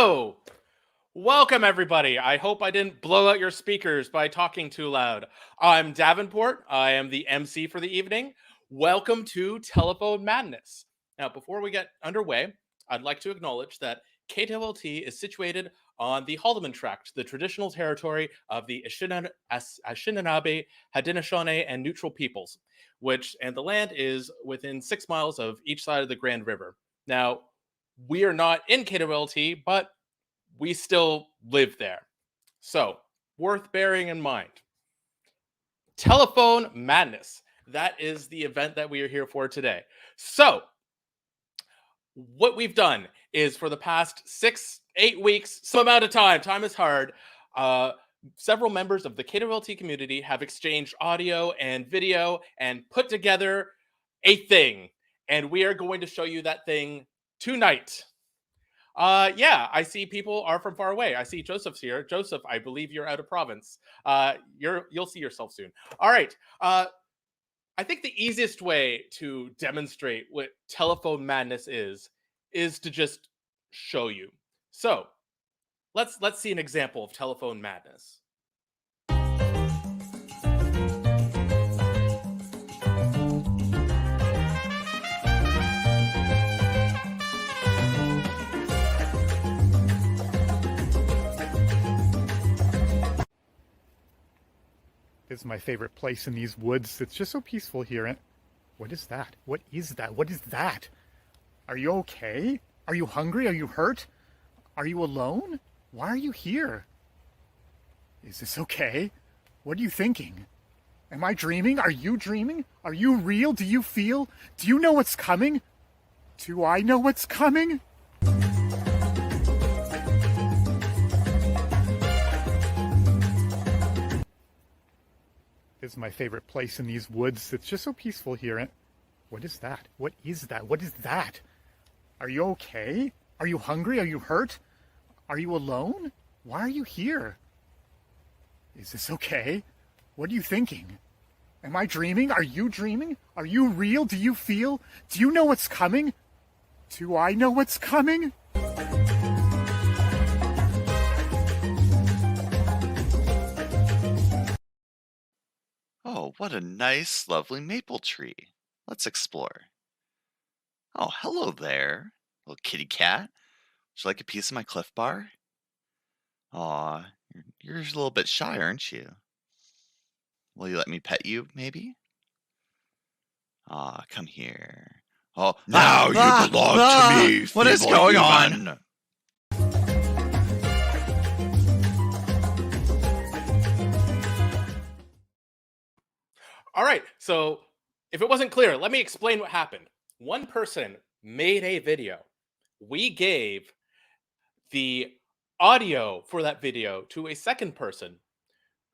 So, welcome everybody. I hope I didn't blow out your speakers by talking too loud. I'm Davenport. I am the MC for the evening. Welcome to Telephone Madness. Now, before we get underway, I'd like to acknowledge that KTLT is situated on the Haldeman Tract, the traditional territory of the Anishinaabe, Haudenosaunee, and Neutral peoples, and the land is within 6 miles of each side of the Grand River. Now, we are not in KTLT, but we still live there. So, worth bearing in mind. Telephone Madness. That is the event that we are here for today. So, what we've done is for the past 6-8 weeks, some amount of time is hard, several members of the KTLT community have exchanged audio and video and put together a thing. And we are going to show you that thing tonight. I see people are from far away. I see Joseph's here. Joseph, I believe you're out of province. You'll see yourself soon. All right. I think the easiest way to demonstrate what Telephone Madness is to just show you. So let's see an example of Telephone Madness. This is my favorite place in these woods. It's just so peaceful here. What is that? What is that? What is that? Are you okay? Are you hungry? Are you hurt? Are you alone? Why are you here? Is this okay? What are you thinking? Am I dreaming? Are you dreaming? Are you real? Do you feel? Do you know what's coming? Do I know what's coming? This is my favorite place in these woods. It's just so peaceful here. What is that? What is that? What is that? Are you okay? Are you hungry? Are you hurt? Are you alone? Why are you here? Is this okay? What are you thinking? Am I dreaming? Are you dreaming? Are you real? Do you feel? Do you know what's coming? Do I know what's coming? Oh, what a nice, lovely maple tree. Let's explore. Oh, hello there, little kitty cat. Would you like a piece of my Cliff Bar? Aw, you're a little bit shy, aren't you? Will you let me pet you, maybe? Aw, come here. Oh, now you belong to me. What is going on? All right, so if it wasn't clear, let me explain what happened. One person made a video. We gave the audio for that video to a second person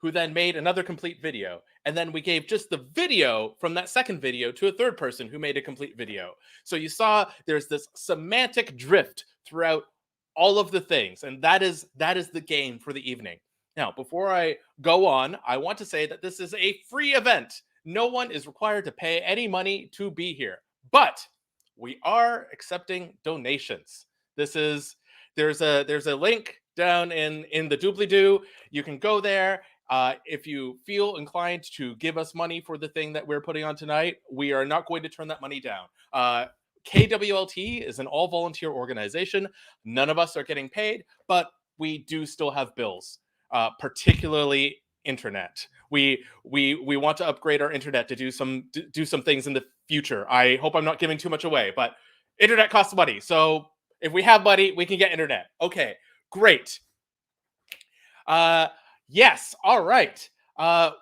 who then made another complete video. And then we gave just the video from that second video to a third person who made a complete video. So you saw there's this semantic drift throughout all of the things. And that is the game for the evening. Now, before I go on, I want to say that this is a free event. No one is required to pay any money to be here, but we are accepting donations. There's a link down in the doobly-doo. You can go there. If you feel inclined to give us money for the thing that we're putting on tonight, we are not going to turn that money down. KWLT is an all-volunteer organization. None of us are getting paid, but we do still have bills, particularly internet. We want to upgrade our internet to do some things in the future. I hope I'm not giving too much away, but internet costs money. So if we have money, we can get internet. Okay, great. Yes, all right.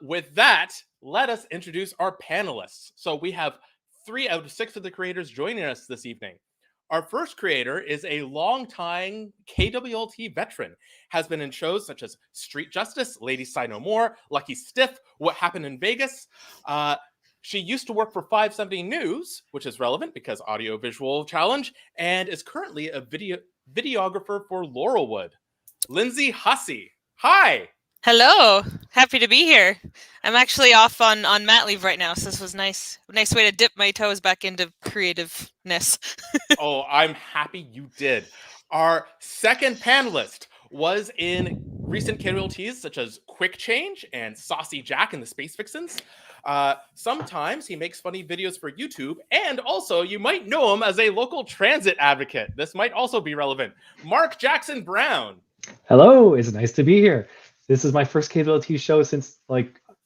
With that, let us introduce our panelists. So we have 3 out of 6 of the creators joining us this evening. Our first creator is a longtime KWLT veteran, has been in shows such as Street Justice, Lady Sigh No More, Lucky Stiff, What Happened in Vegas. She used to work for 570 News, which is relevant because audio-visual challenge, and is currently a videographer for Laurelwood. Lindsay Hussey. Hi! Hello, happy to be here. I'm actually off on mat leave right now, so this was nice way to dip my toes back into creativeness. Oh, I'm happy you did. Our second panelist was in recent casualties such as Quick Change and Saucy Jack and the Space Vixens. Sometimes he makes funny videos for YouTube, and also you might know him as a local transit advocate. This might also be relevant. Mark Jackson Brown. Hello, it's nice to be here. This is my first KWLT show since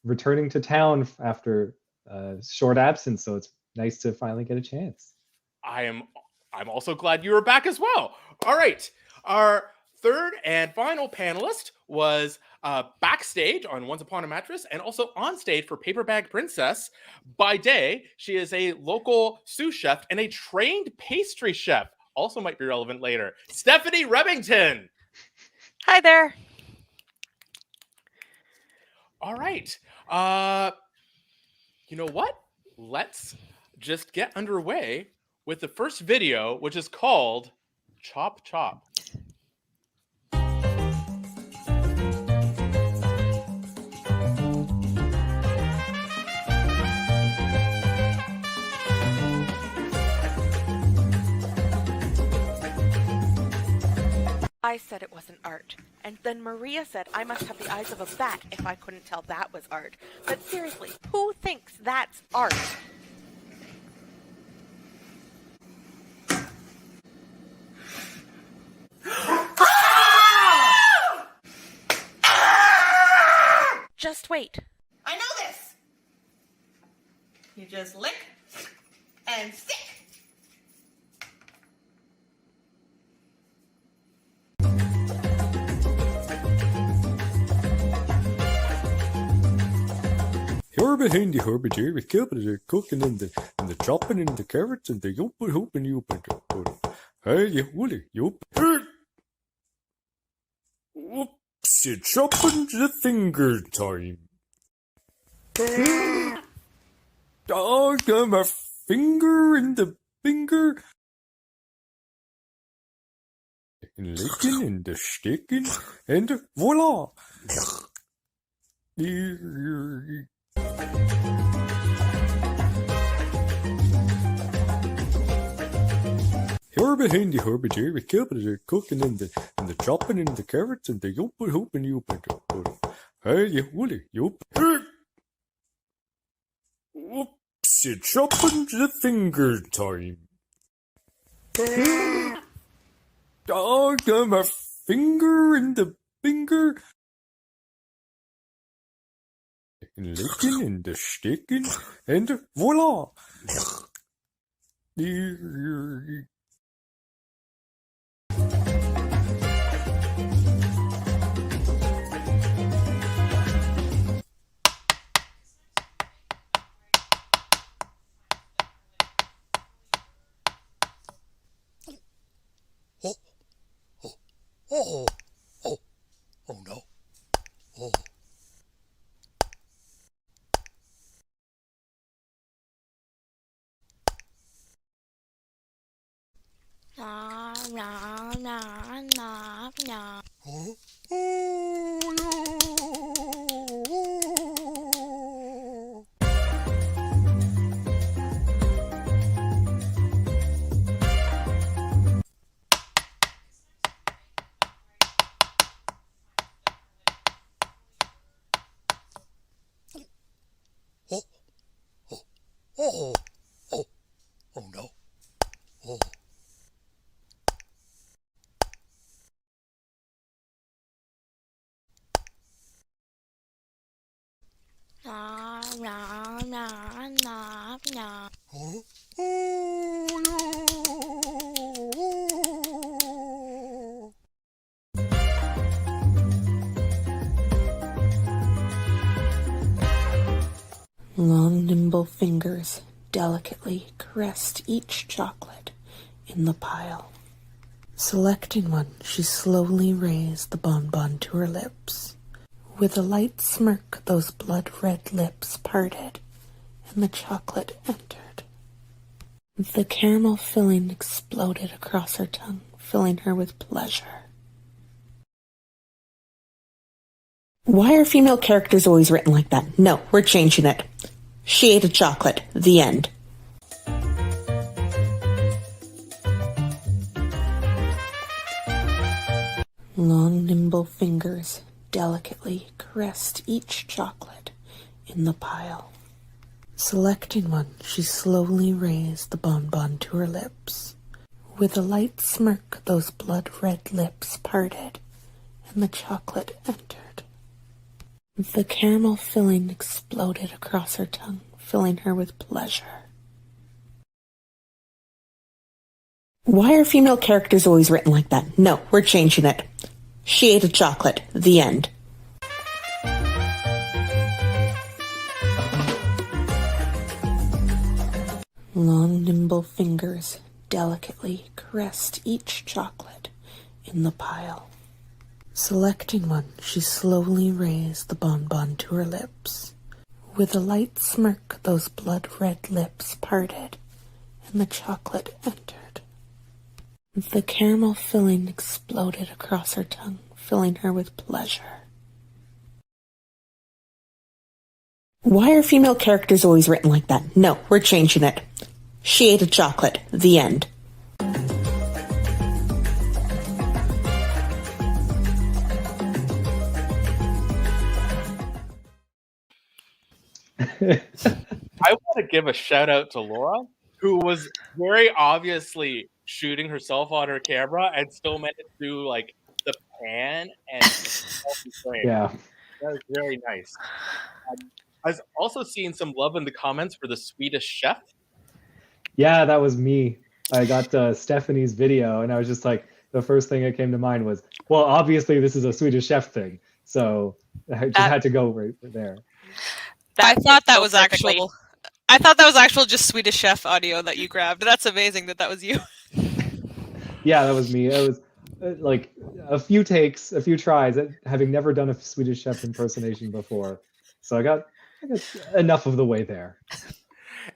returning to town after a short absence, so it's nice to finally get a chance. I'm also glad you were back as well. All right, our third and final panelist was backstage on Once Upon a Mattress and also on stage for Paper Bag Princess. By day, she is a local sous chef and a trained pastry chef. Also might be relevant later. Stephanie Remington. Hi there. All right. You know what? Let's just get underway with the first video, which is called Chop Chop. I said it wasn't art. And then Maria said I must have the eyes of a bat if I couldn't tell that was art. But seriously, who thinks that's art? Just wait. I know this. You just lick and stick. You're behind the herbitage with cabbage cooking and the chopping and the carrots and the yopen hooping you hey you woolly you whoops you're chopping the finger time. Oh, got my finger in the finger. And licking and the sticking and voila. You're behind the herbitage with cabbage cooking and the chopping and the carrots and the yopen hooping you hey you woolly you whoops you're chopping the finger time. Oh, got my finger in the finger. And licking and the sticking and voila. Oh no. Oh. Nah, nah, nah, nah, nah. Oh. Oh no. Oh, oh, oh no. Oh. Nah, nah, nah, nah, nah. Oh, oh no. Long, nimble fingers delicately caressed each chocolate in the pile. Selecting one, she slowly raised the bonbon to her lips. With a light smirk, those blood-red lips parted, and the chocolate entered. The caramel filling exploded across her tongue, filling her with pleasure. Why are female characters always written like that? No, we're changing it. She ate a chocolate. The end. Long, nimble fingers delicately caressed each chocolate in the pile. Selecting one, she slowly raised the bonbon to her lips. With a light smirk, those blood-red lips parted, and the chocolate entered. The caramel filling exploded across her tongue, filling her with pleasure. Why are female characters always written like that? No, we're changing it. She ate a chocolate. The end. Long, nimble fingers delicately caressed each chocolate in the pile. Selecting one, she slowly raised the bonbon to her lips. With a light smirk, those blood-red lips parted, and the chocolate entered. The caramel filling exploded across her tongue, filling her with pleasure. Why are female characters always written like that? No, we're changing it. She ate a chocolate. The end. I want to give a shout out to Laura, who was very obviously shooting herself on her camera and still managed to do like the pan and frame. Yeah. That was very nice. I was also seeing some love in the comments for the Swedish chef. Yeah, that was me. I got Stephanie's video, and I was just like, the first thing that came to mind was, well, obviously this is a Swedish chef thing, so I just had to go right there. I thought that was actual. I thought that was actual just Swedish Chef audio that you grabbed. That's amazing that was you. Yeah, that was me. It was like a few takes, a few tries, having never done a Swedish chef impersonation before. So I got enough of the way there.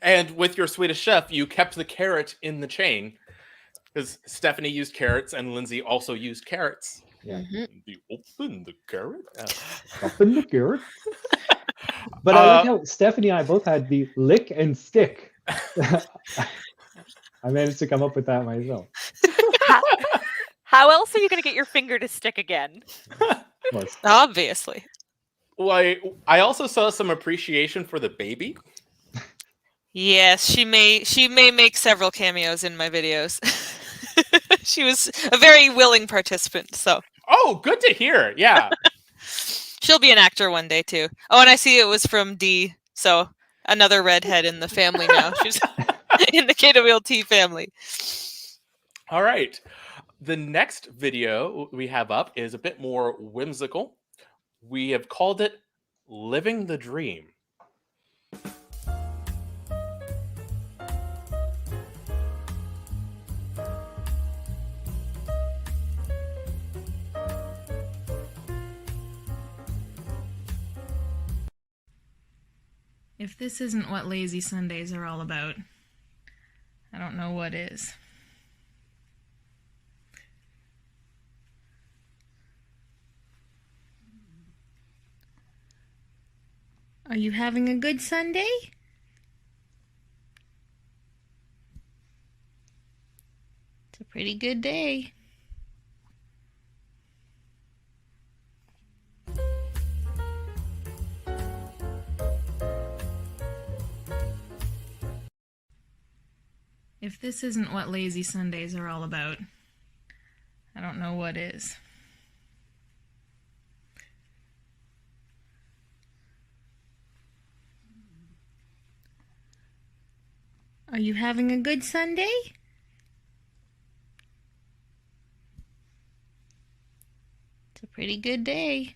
And with your Swedish chef, you kept the carrot in the chain because Stephanie used carrots and Lindsay also used carrots. Yeah. You open the carrot. Open the carrot. But I like how Stephanie and I both had the lick and stick. I managed to come up with that myself. How else are you going to get your finger to stick again? Obviously. Well, I also saw some appreciation for the baby. Yes, she may make several cameos in my videos. She was a very willing participant, so. Oh, good to hear. Yeah. She'll be an actor one day too. Oh, and I see it was from D, so another redhead in the family now. She's in the KWLT family. All right. The next video we have up is a bit more whimsical. We have called it Living the Dream. If this isn't what lazy Sundays are all about, I don't know what is. Are you having a good Sunday? It's a pretty good day. If this isn't what lazy Sundays are all about, I don't know what is. Are you having a good Sunday? It's a pretty good day.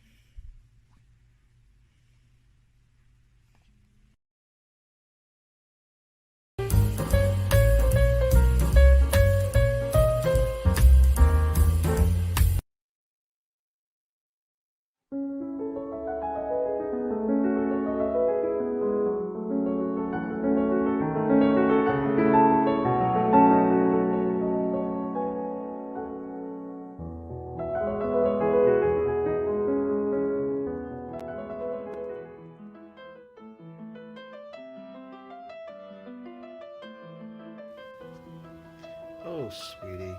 Oh, sweetie,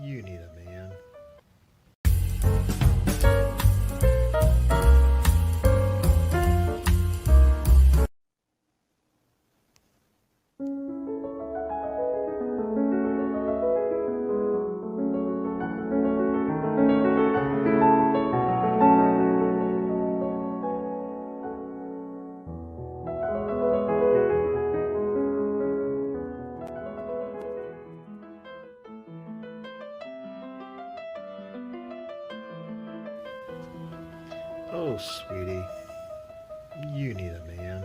you need a man. Oh, sweetie, you need a man.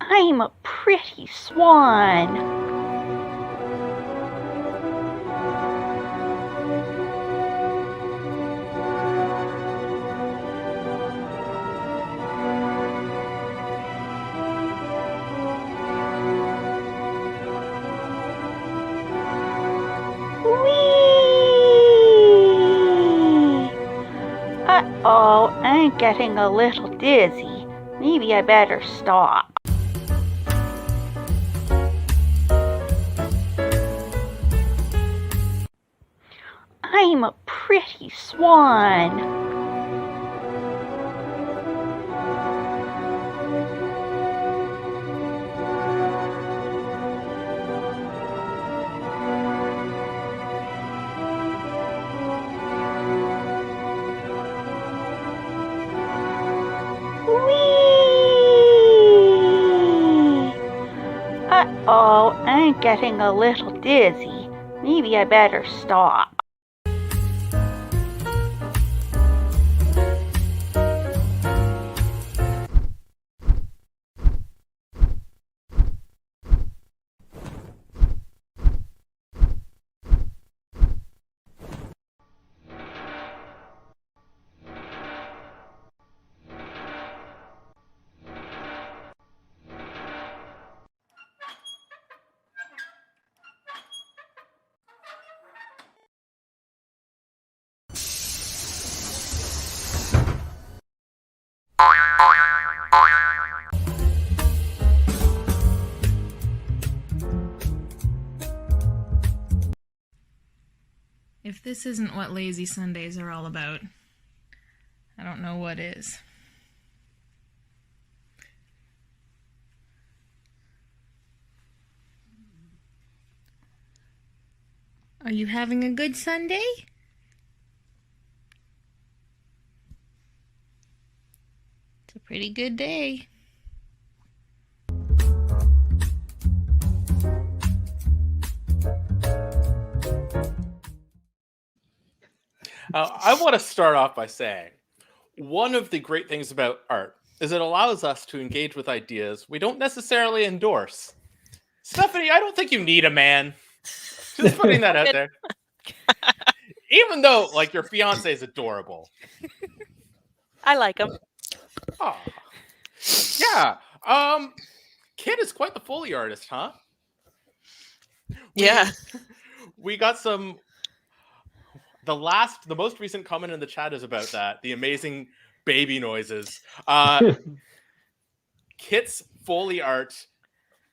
I'm a pretty swan. Uh-oh, I'm getting a little dizzy. Maybe I better stop. I'm a pretty swan. Uh-oh, I'm getting a little dizzy. Maybe I better stop. If this isn't what lazy Sundays are all about, I don't know what is. Are you having a good Sunday? It's a pretty good day. I want to start off by saying one of the great things about art is it allows us to engage with ideas we don't necessarily endorse. Stephanie, I don't think you need a man. Just putting that out there. Even though, like, your fiance is adorable. I like him. Oh, yeah. Kit is quite the Foley artist, huh? Yeah. We got some. The most recent comment in the chat is about that. The amazing baby noises. Kit's Foley art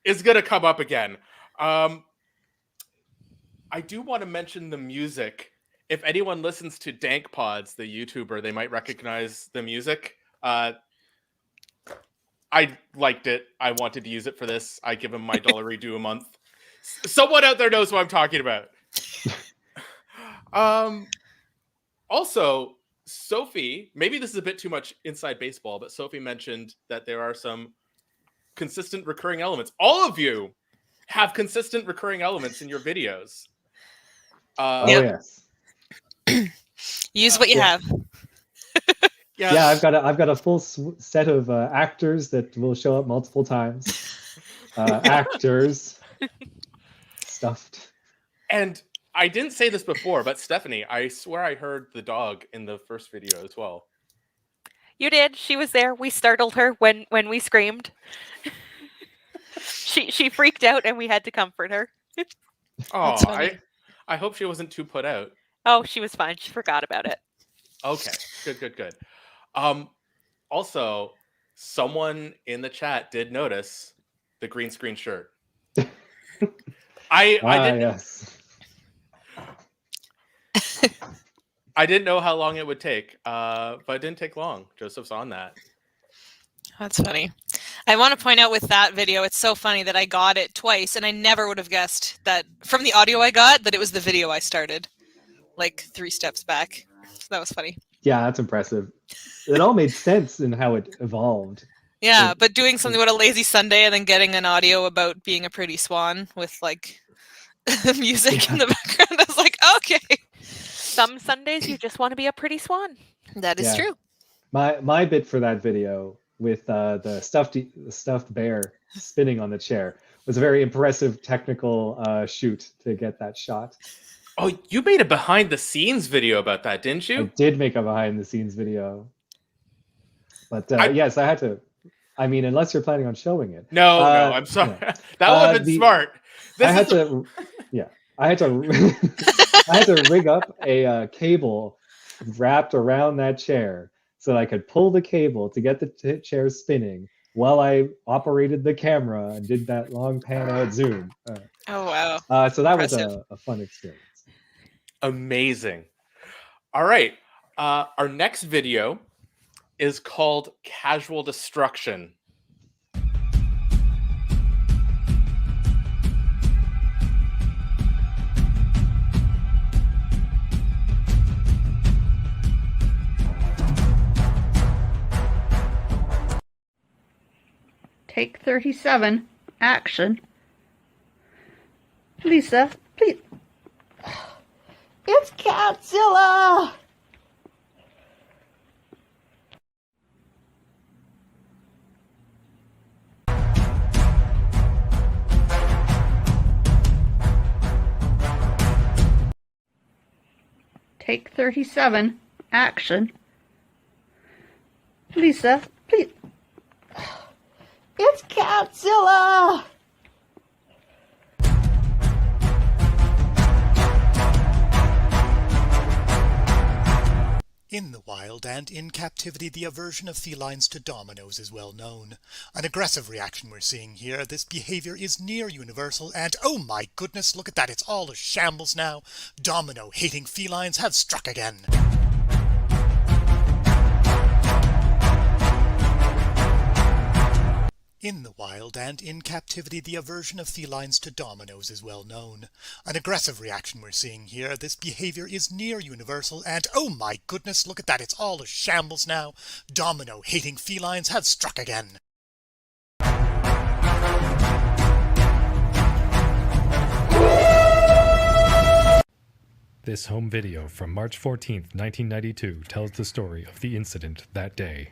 is gonna come up again. I do want to mention the music. If anyone listens to Dank Pods, the YouTuber, they might recognize the music. I liked it. I wanted to use it for this. I give him my $1 due a month. Someone out there knows what I'm talking about. Also, Sophie, maybe this is a bit too much inside baseball, but Sophie mentioned that there are some consistent recurring elements. All of you have consistent recurring elements in your videos. Yes. Use what you have. Yeah, I've got a full set of actors that will show up multiple times. Actors stuffed. And I didn't say this before, but Stephanie, I swear I heard the dog in the first video as well. You did. She was there. We startled her when we screamed. She freaked out and we had to comfort her. Oh, I hope she wasn't too put out. Oh, she was fine. She forgot about it. Okay, good. Also, someone in the chat did notice the green screen shirt. I didn't Yes. I didn't know how long it would take, but it didn't take long. Joseph's on that. That's funny. I want to point out with that video, it's so funny that I got it twice, and I never would have guessed that from the audio I got that it was the video I started, like 3 steps back. So that was funny. Yeah, that's impressive. It all made sense in how it evolved. Yeah, but doing something about a lazy Sunday and then getting an audio about being a pretty swan with like music in the background, I was like, okay. Some Sundays you just want to be a pretty swan. That is true. My bit for that video with the stuffed bear spinning on the chair was a very impressive technical shoot to get that shot. Oh, you made a behind the scenes video about that, didn't you? I did make a behind the scenes video. But yes, I had to. I mean, unless you're planning on showing it. No, I'm sorry. Yeah. That would have been smart. I had to I had to rig up a cable wrapped around that chair so that I could pull the cable to get the chair spinning while I operated the camera and did that long pan out zoom. Oh, wow. So that was a fun experience. Amazing. All right. Our next video is called Casual Destruction. Take 37. Action. Lisa, please. It's Catzilla! Take 37. Action. Lisa, please. It's Catzilla! In the wild and in captivity, the aversion of felines to dominoes is well known. An aggressive reaction we're seeing here. This behavior is near universal, and oh my goodness, look at that, it's all a shambles now. Domino-hating felines have struck again. In the wild and in captivity, the aversion of felines to dominoes is well known. An aggressive reaction we're seeing here. This behavior is near universal, and oh my goodness, look at that, it's all a shambles now. Domino-hating felines have struck again. This home video from March 14th, 1992 tells the story of the incident that day.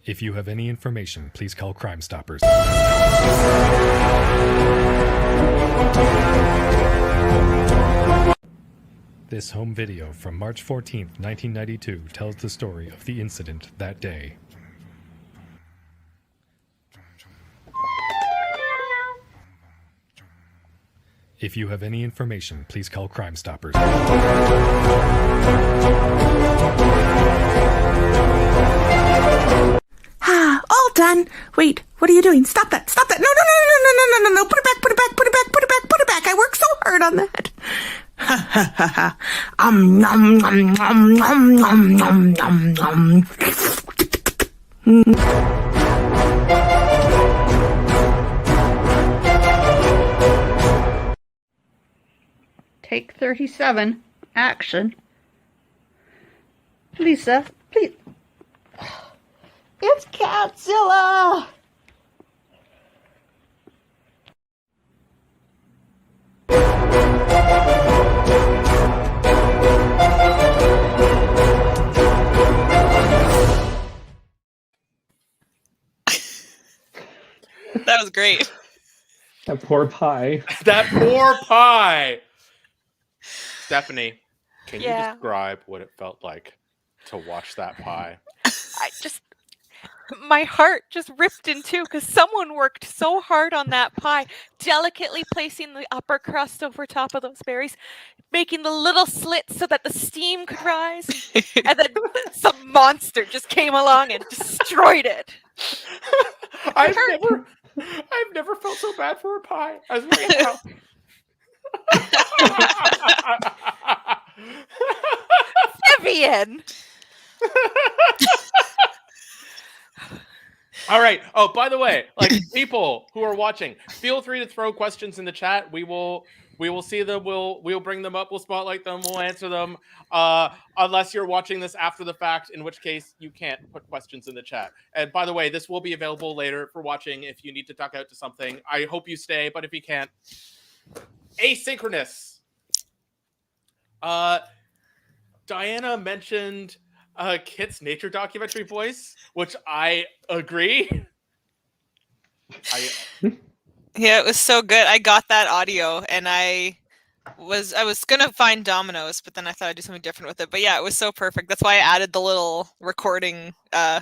If you have any information, please call Crime Stoppers. This home video from March 14th, 1992 tells the story of the incident that day. If you have any information, please call Crime Stoppers. All done. Wait, what are you doing? Stop that. Stop that. No, no, no, no, no, no, no, no, no. Put it back, put it back, put it back, put it back, put it back. I worked so hard on that. Ha ha ha ha. Nom nom nom nom nom nom nom. Take 37. Action. Lisa, please. It's Catzilla! That was great. That poor pie. That poor pie. Stephanie, can you describe what it felt like to watch that pie? My heart just ripped in two because someone worked so hard on that pie, delicately placing the upper crust over top of those berries, making the little slits so that the steam could rise, and then some monster just came along and destroyed it. I've never felt so bad for a pie as right now. Vivian! All right. Oh, by the way, like people who are watching, feel free to throw questions in the chat. We will see them. We'll bring them up. We'll spotlight them. We'll answer them. Unless you're watching this after the fact, in which case you can't put questions in the chat. And by the way, this will be available later for watching if you need to duck out to something. I hope you stay, but if you can't, asynchronous. Diana mentioned Kit's nature documentary voice, which I agree. Yeah, it was so good. I got that audio, and I was gonna find Domino's, but then I thought I'd do something different with it. But yeah, it was so perfect. That's why I added the little recording. Oh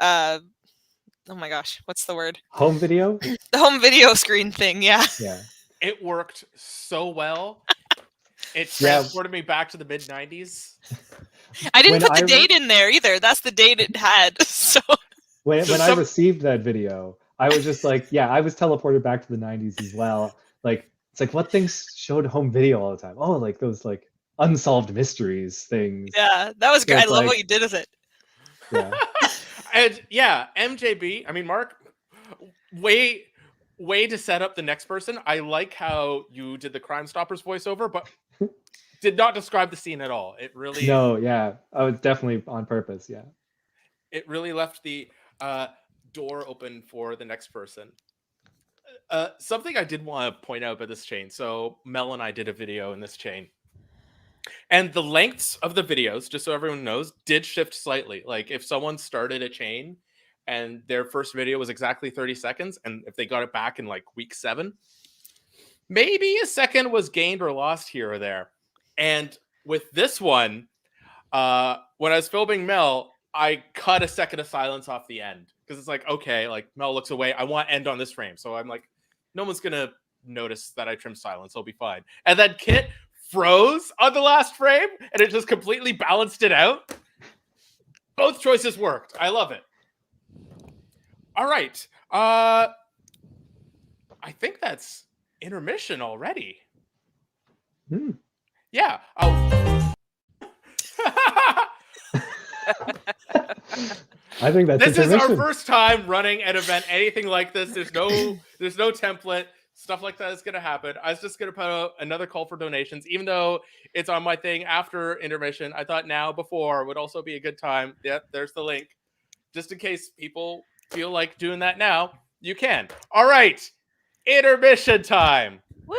my gosh, what's the word? Home video. The home video screen thing. Yeah. Yeah. It worked so well. It transported me back to the mid-90s. I didn't put the date in there either. That's the date it had. So when I received that video, I was just like, yeah, I was teleported back to the 90s as well. Like, it's like, what things showed home video all the time? Oh, like those like unsolved mysteries things. Yeah, that was great. I love what you did with it. Yeah. And yeah, MJB, I mean, Mark, way to set up the next person. I like how you did the Crime Stoppers voiceover, but did not describe the scene at all. It really... No, yeah. Oh, it's definitely on purpose, yeah. It really left the door open for the next person. Something I did want to point out about this chain. So Mel and I did a video in this chain. And the lengths of the videos, just so everyone knows, did shift slightly. Like if someone started a chain and their first video was exactly 30 seconds, and if they got it back in like week 7, maybe a second was gained or lost here or there. And with this one, when I was filming Mel, I cut a second of silence off the end because it's like, okay, like Mel looks away. I want to end on this frame. So I'm like, no one's going to notice that I trimmed silence. I'll be fine. And then Kit froze on the last frame and it just completely balanced it out. Both choices worked. I love it. All right. I think that's intermission already. Yeah. I think that's this is our first time running an event anything like this. There's no template. Stuff like that is going to happen. I was just going to put out another call for donations, even though it's on my thing after intermission. I thought now before would also be a good time. Yep, there's the link. Just in case people feel like doing that now, you can. All right. Intermission time. Woo!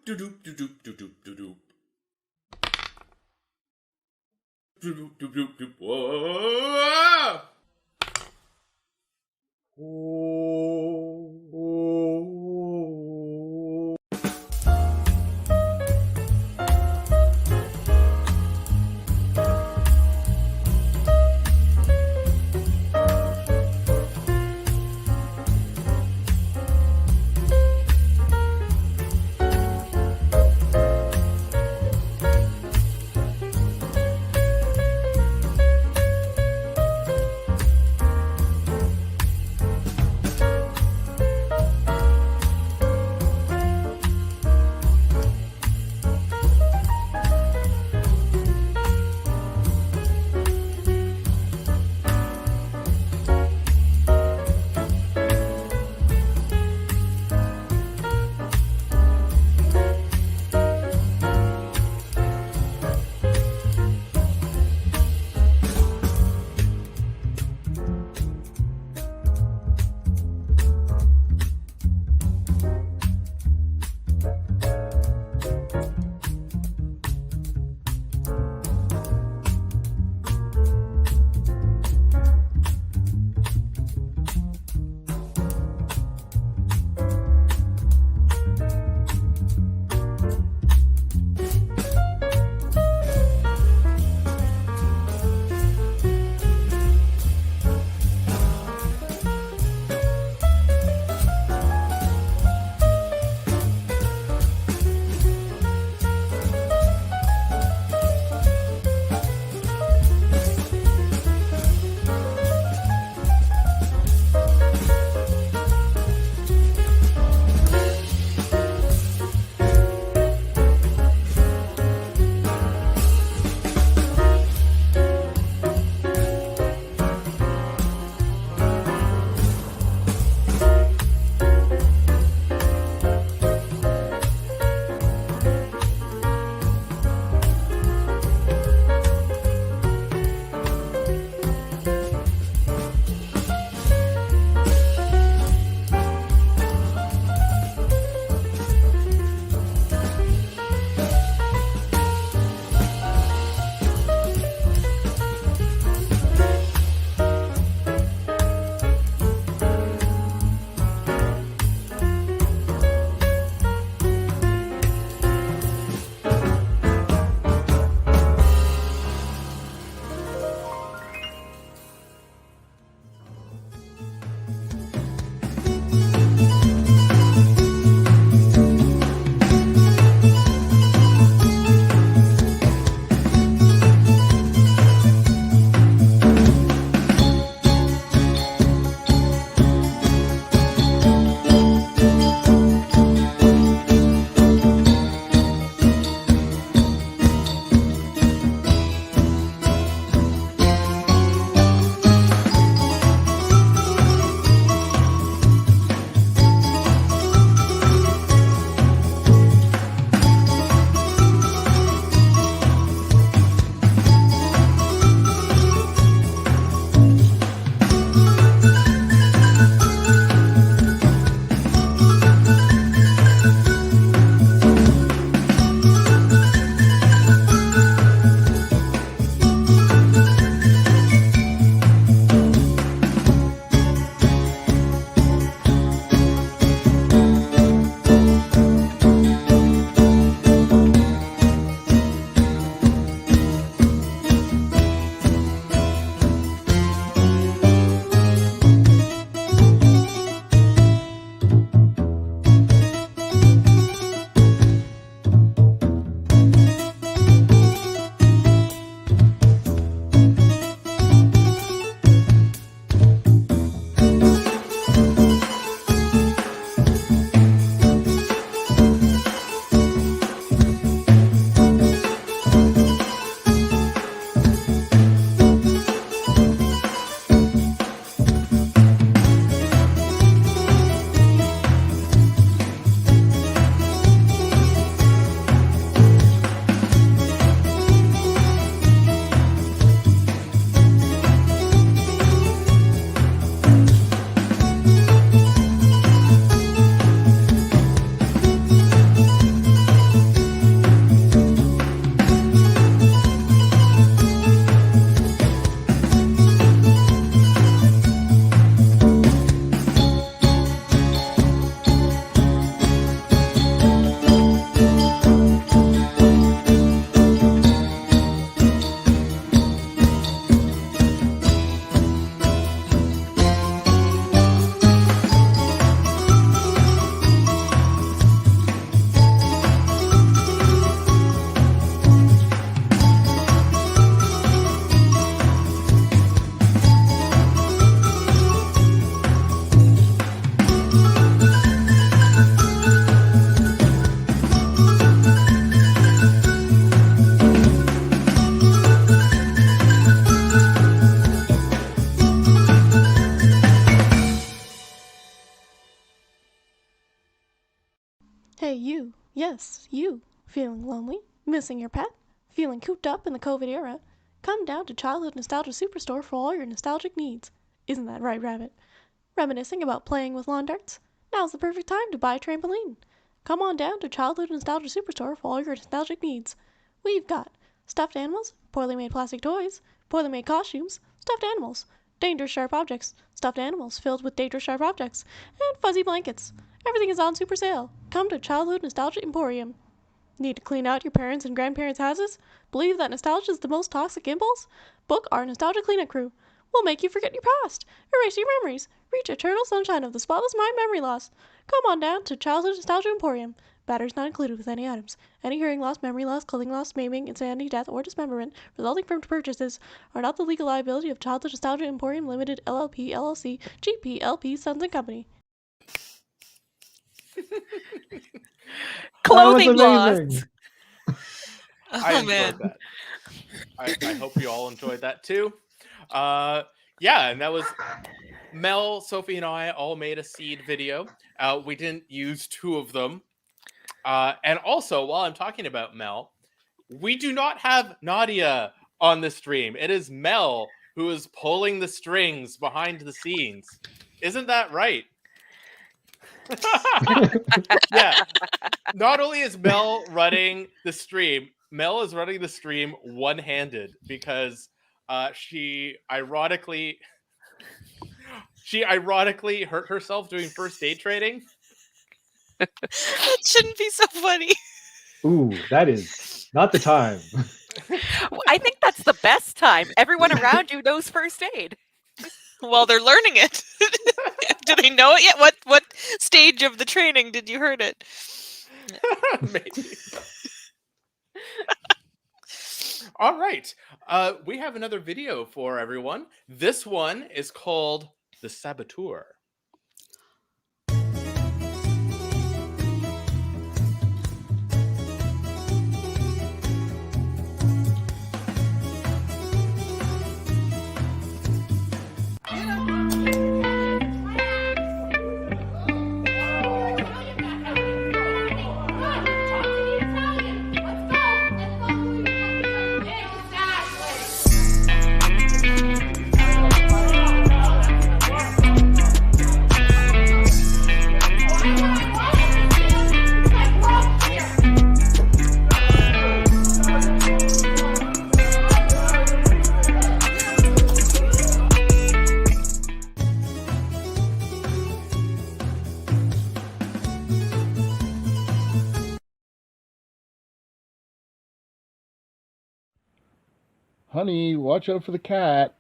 Doop doop doop doop doop doop doop. Doop doop doop doop. Whoa! Yes, you. Feeling lonely? Missing your pet? Feeling cooped up in the COVID era? Come down to Childhood Nostalgia Superstore for all your nostalgic needs. Isn't that right, Rabbit? Reminiscing about playing with lawn darts? Now's the perfect time to buy a trampoline. Come on down to Childhood Nostalgia Superstore for all your nostalgic needs. We've got stuffed animals, poorly made plastic toys, poorly made costumes, stuffed animals, dangerous sharp objects, stuffed animals filled with dangerous sharp objects, and fuzzy blankets. Everything is on super sale. Come to Childhood Nostalgia Emporium. Need to clean out your parents' and grandparents' houses? Believe that nostalgia is the most toxic impulse? Book our Nostalgia Cleanup Crew. We'll make you forget your past, erase your memories, reach eternal sunshine of the spotless mind memory loss. Come on down to Childhood Nostalgia Emporium. Batteries not included with any items. Any hearing loss, memory loss, clothing loss, maiming, insanity, death, or dismemberment resulting from purchases are not the legal liability of Childhood Nostalgia Emporium Limited, LLP, LLC, GP, LP, Sons & Company. Clothing loss. I enjoyed that. I hope you all enjoyed that too. Yeah, and that was Mel, Sophie, and I all made a seed video. We didn't use 2 of them. And also, while I'm talking about Mel, we do not have Nadia on the stream. It is Mel who is pulling the strings behind the scenes. Isn't that right? Yeah. Not only is Mel running the stream, Mel is running the stream one-handed because she ironically hurt herself doing first aid training. That shouldn't be so funny. Ooh, that is not the time. I think that's the best time. Everyone around you knows first aid. Well, they're learning it. Do they know it yet? What stage of the training did you hurt it? Maybe. All right. We have another video for everyone. This one is called The Saboteur. Honey, watch out for the cat.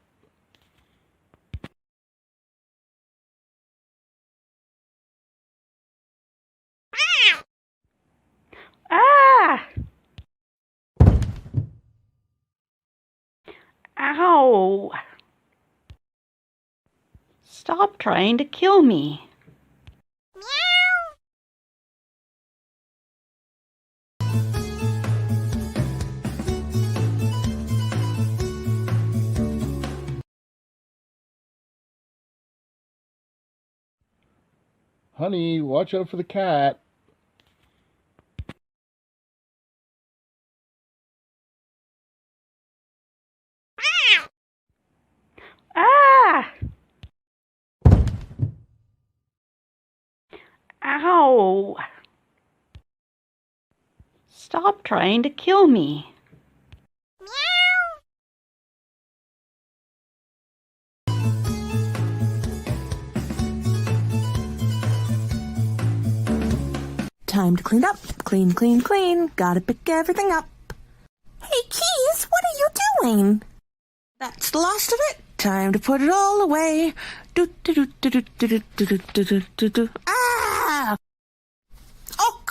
Ah! Ow! Stop trying to kill me. Honey, watch out for the cat. Ah! Ow! Stop trying to kill me. Time to clean up. Clean, clean, clean. Gotta pick everything up. Hey, Keys, what are you doing? That's the last of it. Time to put it all away. Do, do, do, do, do, do, do, do, do, do, do, do. Ah! Oh!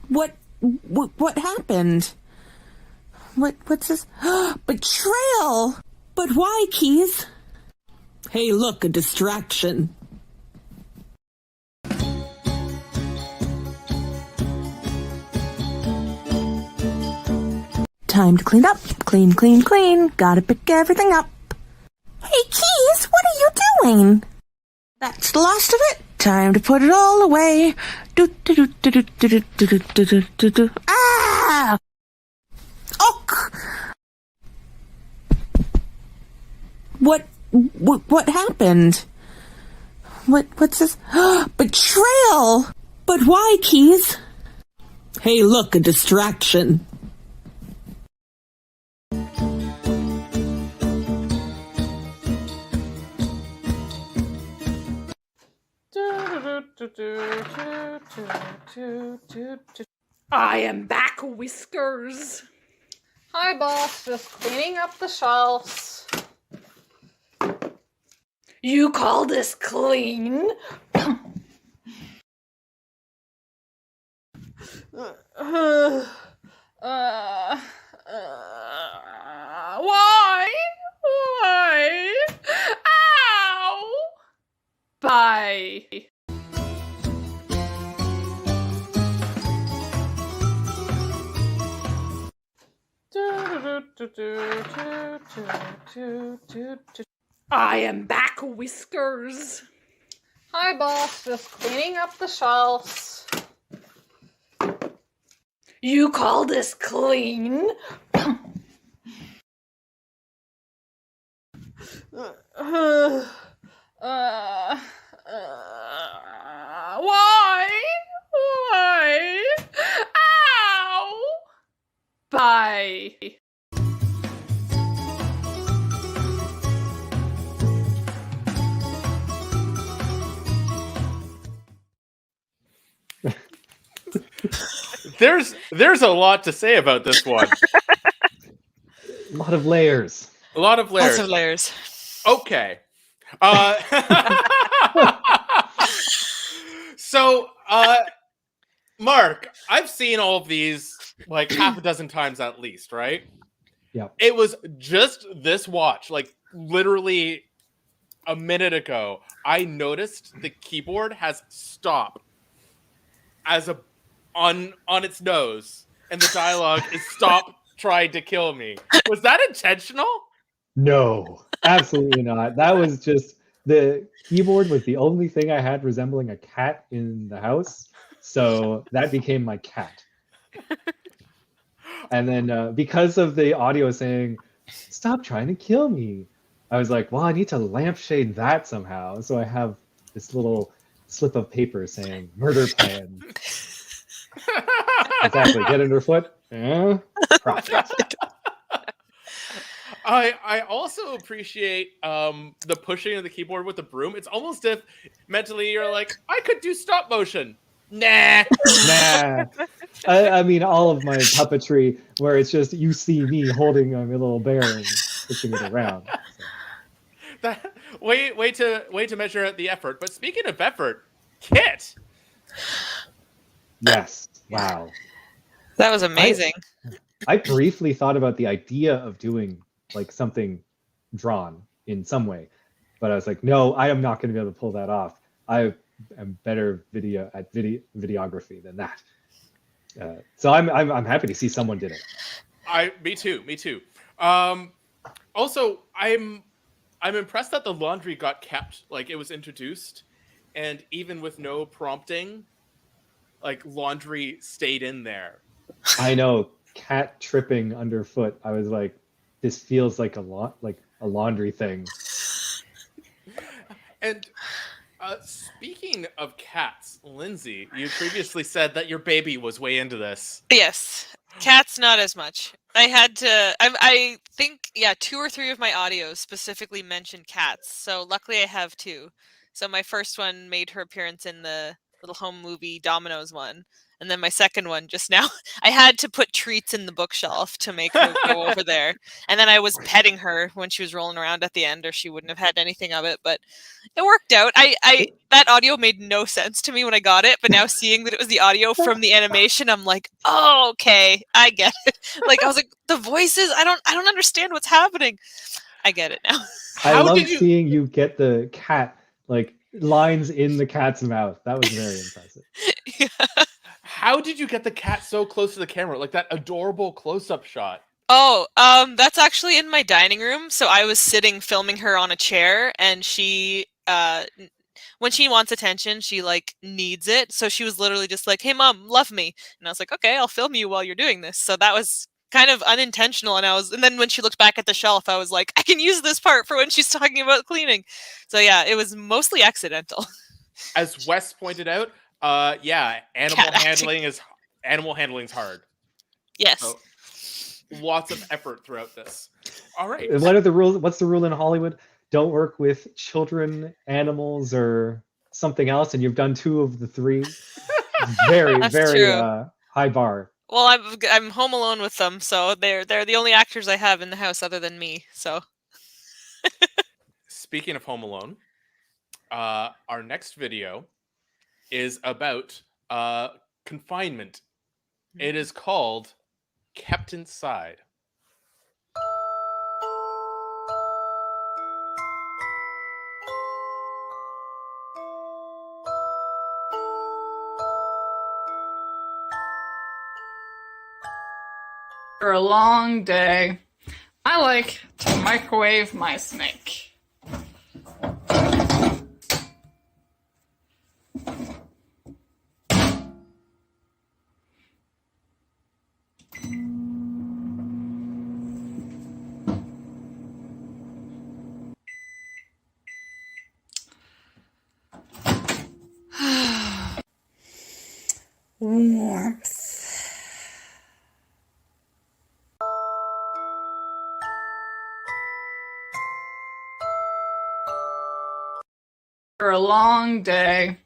What happened? What's this? Betrayal! But why, Keys? Hey, look, a distraction. Time to clean up. Clean, clean, clean. Gotta pick everything up. Hey, Keys, what are you doing? That's the last of it. Time to put it all away. Do, do, do, do, do, do, do, do, do, do, do, do. Ah! Oh! What happened? What's this? Betrayal! But why, Keys? Hey, look, a distraction. I am back, Whiskers. Hi, boss. Just cleaning up the shelves. You call this clean? Why? Why? Ow! Bye. I am back, Whiskers. Hi, boss. Just cleaning up the shelves. You call this clean? Why? Why? Ow! Bye. There's a lot to say about this one. A lot of layers. A lot of layers. Lots of layers. Okay. So, Mark, I've seen all of these like half a dozen times at least, right? Yeah. It was just this watch, like literally a minute ago, I noticed the keyboard has stop as a on its nose, and the dialogue is "Stop trying to kill me." Was that intentional? No, absolutely not. That was just the keyboard was the only thing I had resembling a cat in the house, so that became my cat. And then because of the audio saying "Stop trying to kill me," I was like, well, I need to lampshade that somehow. So I have this little slip of paper saying "Murder Plan." Exactly. Get underfoot. Profit. I also appreciate the pushing of the keyboard with the broom. It's almost if mentally you're like, I could do stop motion. Nah. Nah. I mean, all of my puppetry where it's just you see me holding my little bear and pushing it around. So. That way to measure the effort. But speaking of effort, Kit. Yes. Wow. That was amazing. I briefly thought about the idea of doing like something drawn in some way, but I was like, no, I am not going to be able to pull that off. I am better videography than that. So I'm happy to see someone did it. Me too. Also, I'm impressed that the laundry got kept, like it was introduced, and even with no prompting, like laundry stayed in there. I know, cat tripping underfoot. I was like, this feels like a laundry thing. And speaking of cats, Lindsay, you previously said that your baby was way into this. Yes. Cats, not as much. I had to, I think, 2 or 3 of my audios specifically mentioned cats. So luckily I have 2. So my first one made her appearance in the little home movie Dominoes one. And then my second one just now, I had to put treats in the bookshelf to make her go over there. And then I was petting her when she was rolling around at the end, or she wouldn't have had anything of it. But it worked out. That audio made no sense to me when I got it. But now seeing that it was the audio from the animation, I'm like, oh, okay, I get it. Like I was like, the voices, I don't understand what's happening. I get it now. I love seeing you get the cat like lines in the cat's mouth. That was very impressive. Yeah. How did you get the cat so close to the camera? Like that adorable close-up shot. Oh, that's actually in my dining room. So I was sitting filming her on a chair, and she when she wants attention, she like needs it. So she was literally just like, "Hey mom, love me." And I was like, "Okay, I'll film you while you're doing this." So that was kind of unintentional, and then when she looked back at the shelf, I was like, I can use this part for when she's talking about cleaning. So yeah, it was mostly accidental. As Wes pointed out, yeah, animal handling is hard. Yes. So, lots of effort throughout this. All right. What are the rules? What's the rule in Hollywood? Don't work with children, animals, or something else, and you've done 2 of the 3. Very, That's very true. high bar. Well, I'm home alone with them, so they're the only actors I have in the house other than me. So. Speaking of Home Alone, our next video is about confinement. It is called Kept Inside. For a long day, I like to microwave my snake. Warmth. For a long day,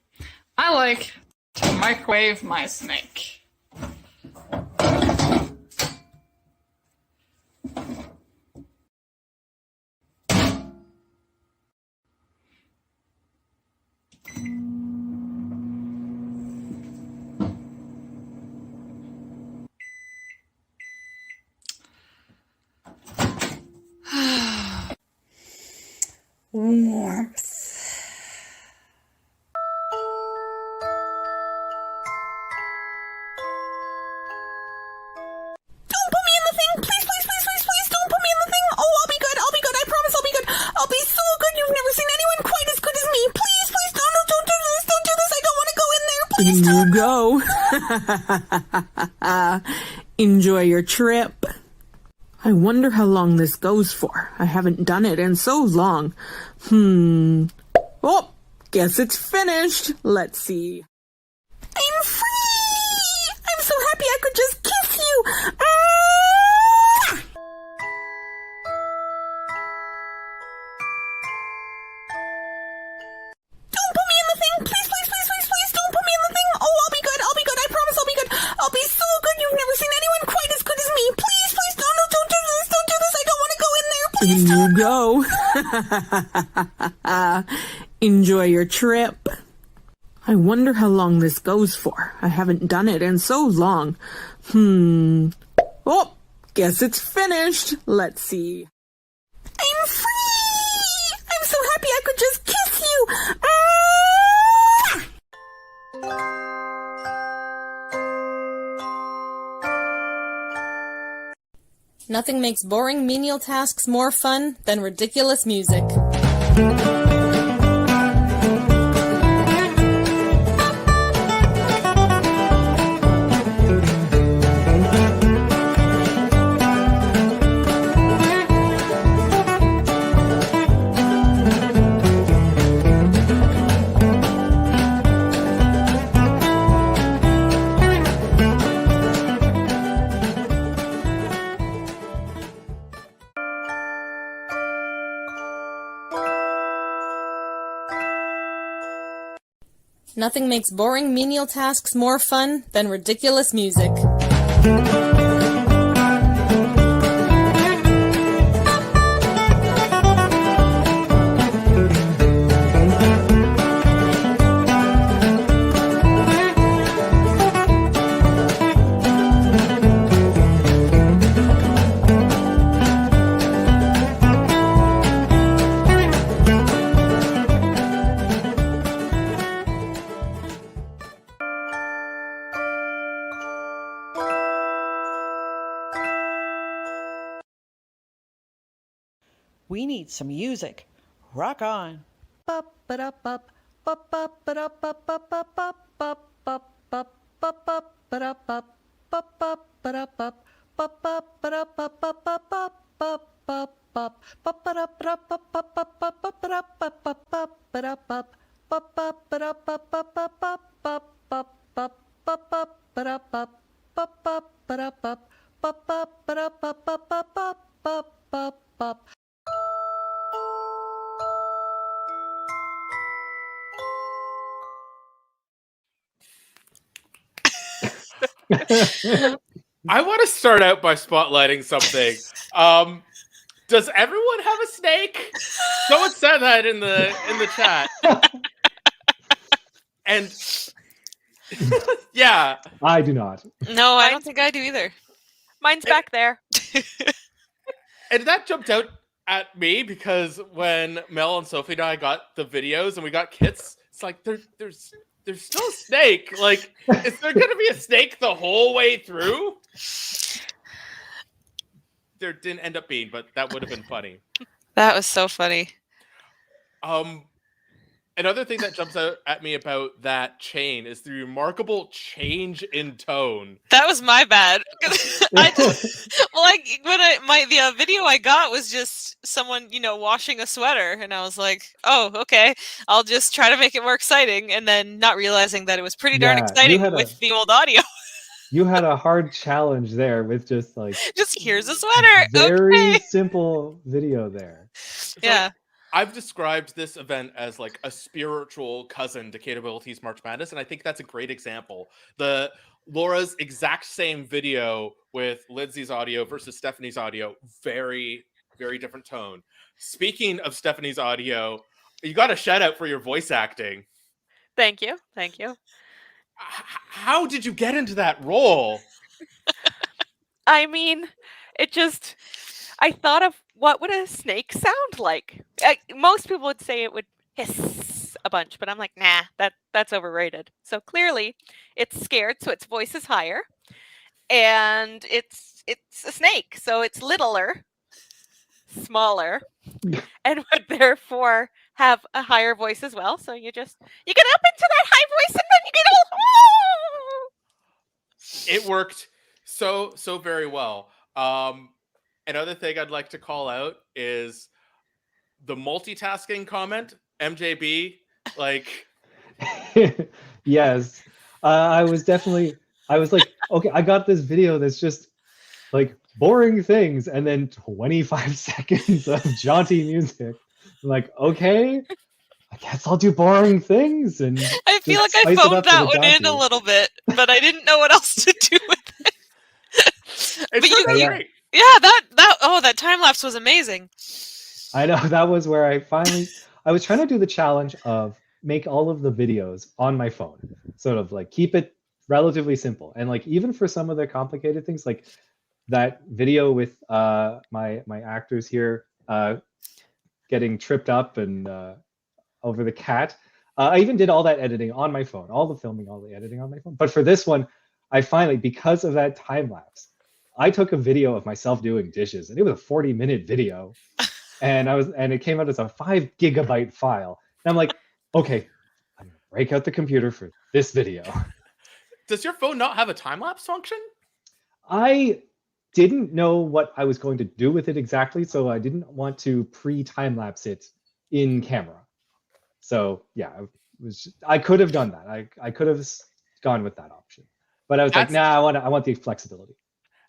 I like to microwave my snake. Warmth. Don't put me in the thing! Please, please, please, please, please don't put me in the thing! Oh, I'll be good, I'll be good, I promise I'll be good! I'll be so good, you've never seen anyone quite as good as me! Please, please, no, no, don't do this, don't do this, I don't want to go in there, please In you go. Enjoy your trip. I wonder how long this goes for. I haven't done it in so long. Oh, guess it's finished. Let's see. I'm free! I'm so happy I could just kiss you! Don't put me in the thing! Please, please, please, please, please don't put me in the thing! Oh, I'll be good, I promise I'll be good! I'll be so good, you've never seen anyone quite as good as me! Please, please, no, no, don't do this, don't do this, I don't want to go in there, please In you go. Enjoy your trip. I wonder how long this goes for. I haven't done it in so long. Oh, guess it's finished. Let's see. I'm free! I'm so happy I could just kiss you! Nothing makes boring menial tasks more fun than ridiculous music. Nothing makes boring menial tasks more fun than ridiculous music. We need some music. Rock on. Bup, ba-da-bup. I want to start out by spotlighting something. Does everyone have a snake? Someone said that in the chat. And yeah. I do not. No, I don't think I do either. Mine's back there. And that jumped out at me because when Mel and Sophie and I got the videos and we got kits, it's like there's still a snake. Like, is there gonna be a snake the whole way through? There didn't end up being, but that would have been funny. That was so funny. Another thing that jumps out at me about that chain is the remarkable change in tone. That was my bad. The video I got was just someone, washing a sweater, and I was like, oh, okay, I'll just try to make it more exciting, and then not realizing that it was pretty darn exciting with the old audio. You had a hard challenge there with just here's a sweater. Very simple video there. Yeah. I've described this event as like a spiritual cousin to Capabilities March Madness, and I think that's a great example. Laura's exact same video with Lindsay's audio versus Stephanie's audio, very, very different tone. Speaking of Stephanie's audio, you got a shout out for your voice acting. Thank you. How did you get into that role? I mean, I thought of what would a snake sound like. Most people would say it would hiss a bunch, but I'm like, nah, that's overrated. So clearly, it's scared, so its voice is higher, and it's a snake, so it's littler, smaller, and would therefore have a higher voice as well. So you get up into that high voice, and then you get all. It worked so very well. Another thing I'd like to call out is the multitasking comment. MJB, like. Yes. I was like, okay, I got this video that's just like boring things and then 25 seconds of jaunty music. I'm like, okay, I guess I'll do boring things. And I feel like I phoned that one in a little bit, but I didn't know what else to do with it. That time lapse was amazing. I know, that was where I was trying to do the challenge of make all of the videos on my phone, sort of like keep it relatively simple. And like, even for some of the complicated things, like that video with my actors here getting tripped up and over the cat, I even did all that editing on my phone, all the filming, all the editing on my phone. But for this one, I finally, because of that time lapse, I took a video of myself doing dishes, and it was a 40-minute video, and it came out as a 5 GB file. And I'm like, okay, I'm gonna break out the computer for this video. Does your phone not have a time lapse function? I didn't know what I was going to do with it exactly, so I didn't want to pre-time lapse it in camera. So yeah, I could have done that. I could have gone with that option, but I was like, nah, I want the flexibility.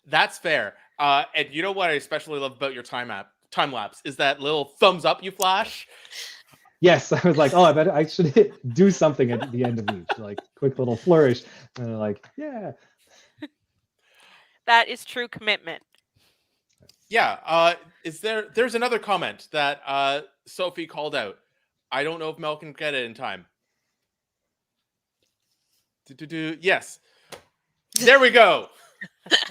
That's fair. And you know what I especially love about your time lapse is that little thumbs up you flash. Yes, I was like, oh, I should do something at the end of each, like quick little flourish, and they're like, yeah. That is true commitment. Yeah. There's another comment that Sophie called out. I don't know if Mel can get it in time. Yes. There we go.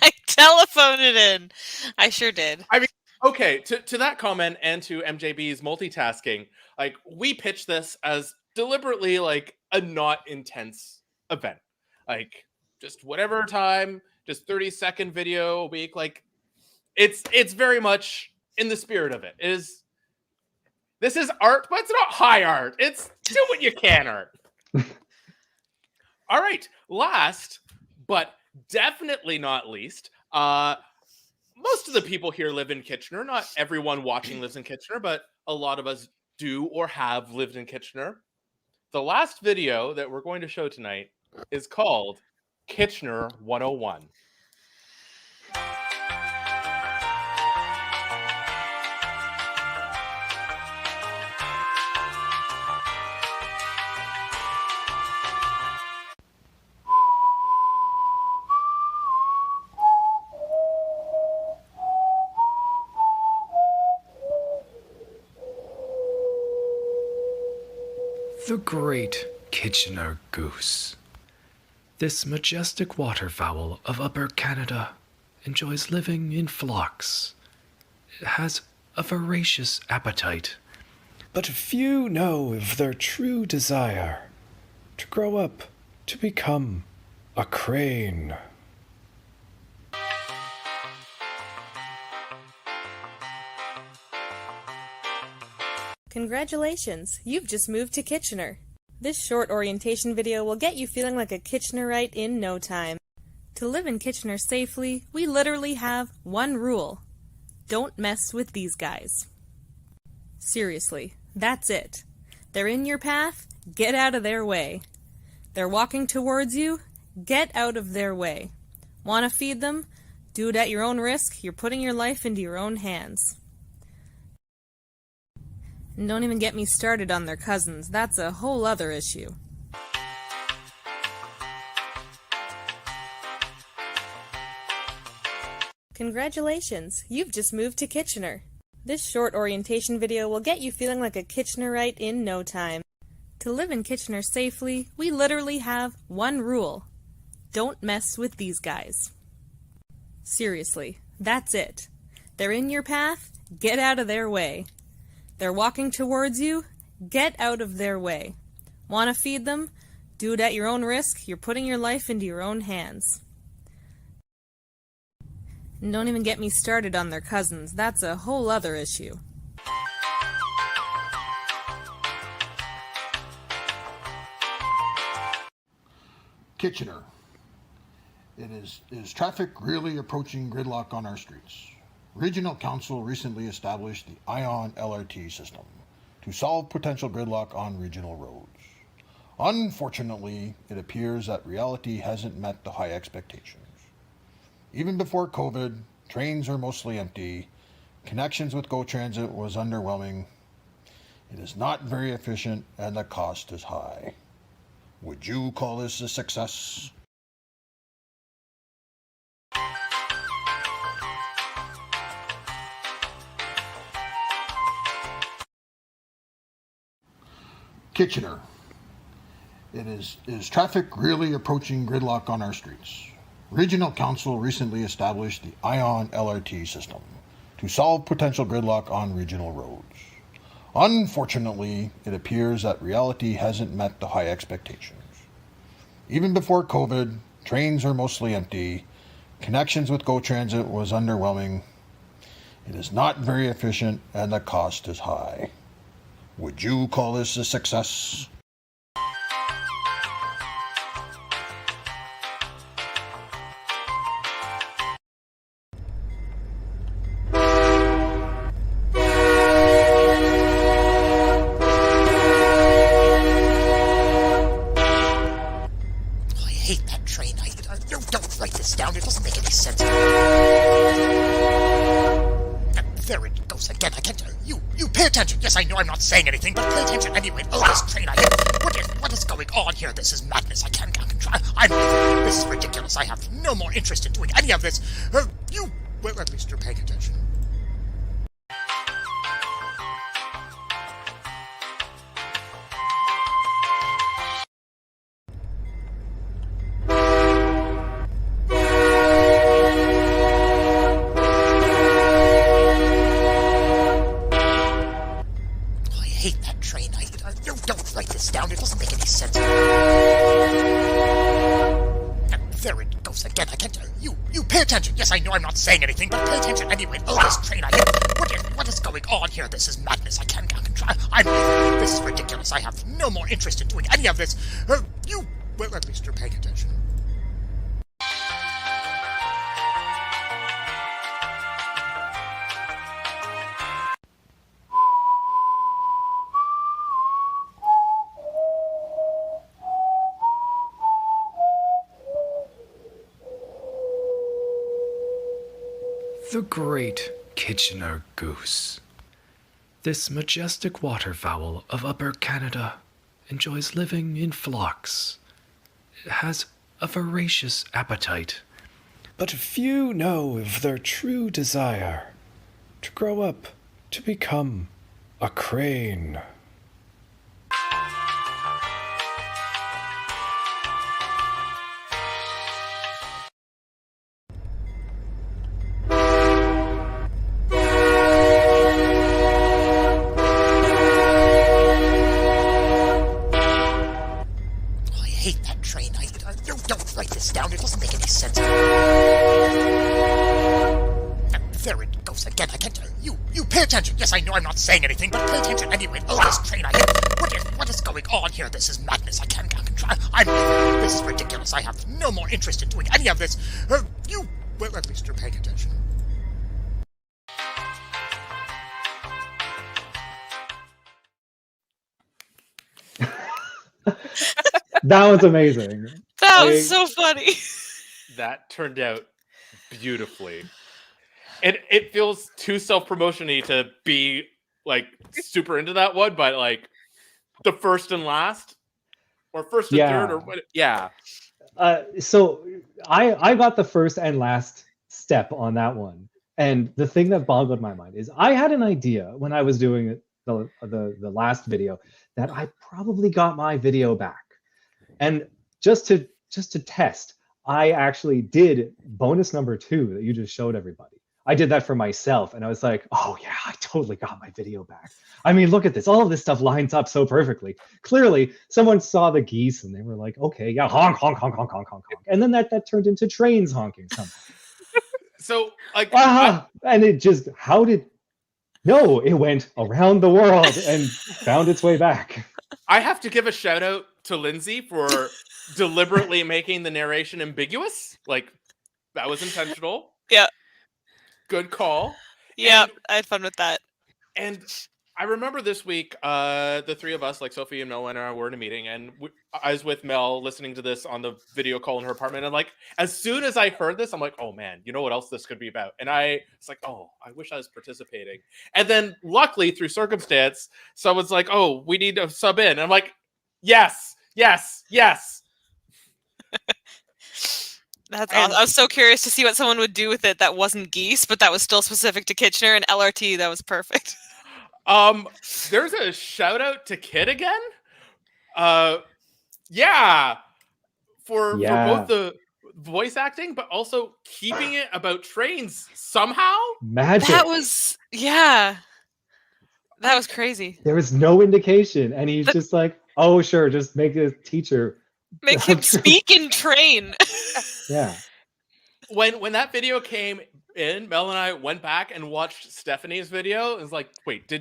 I telephoned it in. I sure did. I mean, okay, to that comment and to MJB's multitasking, like, we pitched this as deliberately like a not intense event. Like, just whatever time, just 30-second video a week. Like, it's very much in the spirit of it. It is This is art, but it's not high art. It's do what you can art. All right. Last, but definitely not least, most of the people here live in Kitchener. Not everyone watching lives in Kitchener, but a lot of us do or have lived in Kitchener. The last video that we're going to show tonight is called Kitchener 101. The great Kitchener goose. This majestic waterfowl of Upper Canada enjoys living in flocks. It has a voracious appetite, but few know of their true desire to grow up to become a crane. Congratulations, you've just moved to Kitchener. This short orientation video will get you feeling like a Kitchenerite in no time. To live in Kitchener safely, we literally have one rule. Don't mess with these guys. Seriously, that's it. They're in your path, get out of their way. They're walking towards you, get out of their way. Want to feed them? Do it at your own risk, you're putting your life into your own hands. And don't even get me started on their cousins. That's a whole other issue. Congratulations, you've just moved to Kitchener. This short orientation video will get you feeling like a Kitchenerite in no time. To live in Kitchener safely, we literally have one rule. Don't mess with these guys. Seriously, that's it. They're in your path, get out of their way. They're walking towards you, get out of their way. Want to feed them? Do it at your own risk, you're putting your life into your own hands. And don't even get me started on their cousins, that's a whole other issue. Kitchener. Is traffic really approaching gridlock on our streets? Regional Council recently established the ION LRT system to solve potential gridlock on regional roads. Unfortunately, it appears that reality hasn't met the high expectations. Even before COVID, trains are mostly empty, connections with GO Transit was underwhelming, it is not very efficient, and the cost is high. Would you call this a success? Kitchener. Is traffic really approaching gridlock on our streets? Regional Council recently established the ION LRT system to solve potential gridlock on regional roads. Unfortunately, it appears that reality hasn't met the high expectations. Even before COVID, trains are mostly empty, connections with GO Transit was underwhelming, it is not very efficient, and the cost is high. Would you call this a success? Don't write this down, it doesn't make any sense. There it goes again. I can't. You pay attention. Yes, I know I'm not saying anything, but pay attention anyway. Oh, this train I hit. What is going on here? This is madness. I can try. This is ridiculous. I have no more interest in doing any of this. Well, at least you're paying attention. Don't write this down, it doesn't make any sense. There it goes again. I can't. You pay attention. Yes, Yes, I know I'm not saying anything, but pay attention anyway. Oh, this train I hit. What is going on here? This is madness. I can't control. This is ridiculous. I have no more interest in doing any of this. Well, at least you're paying attention. The great Kitchener goose. This majestic waterfowl of Upper Canada enjoys living in flocks. It has a voracious appetite, but few know of their true desire to grow up to become a crane. Don't write this down. It doesn't make any sense. There it goes again. I can't. You pay attention. Yes, I know I'm not saying anything, but pay attention anyway. Oh, this train I hit. What is going on here? This is madness. I can't control. This is ridiculous. I have no more interest in doing any of this. Well, at least you're paying attention. That was amazing. That was so funny. That turned out beautifully. It feels too self-promotion-y to be like super into that one, but like the first and last, or first and third, or what? Yeah. So I got the first and last step on that one, and the thing that boggled my mind is I had an idea when I was doing the last video that I probably got my video back, and just to test, I actually did bonus number 2 that you just showed everybody. I did that for myself, and I was like, oh yeah, I totally got my video back. I mean, look at this. All of this stuff lines up so perfectly. Clearly, someone saw the geese, and they were like, okay, yeah, honk, honk, honk, honk, honk, honk, honk. And then that turned into trains honking somehow. So, like... and it just, no, it went around the world and found its way back. I have to give a shout out to Lindsay for deliberately making the narration ambiguous. Like, that was intentional. Yeah. Good call. Yeah, I had fun with that. And I remember this week, the three of us, like Sophie and Mel and I, were in a meeting, and I was with Mel listening to this on the video call in her apartment. And like, as soon as I heard this, I'm like, oh man, you know what else this could be about? And I was like, oh, I wish I was participating. And then luckily, through circumstance, someone's like, oh, we need to sub in. And I'm like, yes, yes, yes. That's awesome. I was so curious to see what someone would do with it that wasn't geese, but that was still specific to Kitchener and LRT. That was perfect. There's a shout out to Kid again. Yeah, for both the voice acting, but also keeping it about trains somehow. Magic. That was that was crazy. There was no indication, and he's just like, oh sure, just make a teacher. Make him speak in train. Yeah. When that video came in, Mel and I went back and watched Stephanie's video. It was like, wait,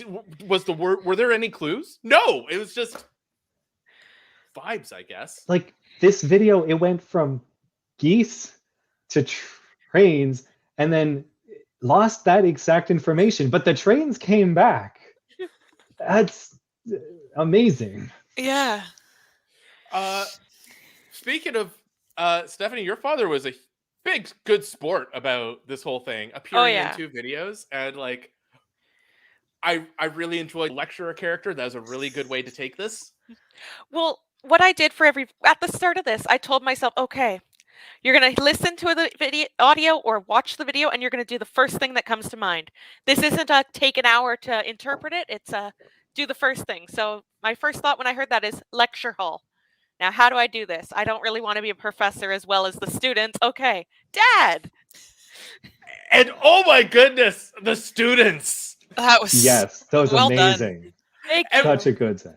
were there any clues? No, it was just vibes, I guess. Like this video, it went from geese to trains, and then lost that exact information, but the trains came back. That's amazing. Yeah. Speaking of Stephanie, your father was a big good sport about this whole thing, appearing in 2 videos, and like I really enjoyed lecturer character. That was a really good way to take this. Well, what I did at the start of this, I told myself, okay, you're going to listen to the video audio or watch the video, and you're going to do the first thing that comes to mind. This isn't a take an hour to interpret it. It's a do the first thing. So my first thought when I heard that is lecture hall. Now, how do I do this? I don't really want to be a professor as well as the students. Okay, Dad. And oh my goodness, the students. That was those well amazing. Such a good set.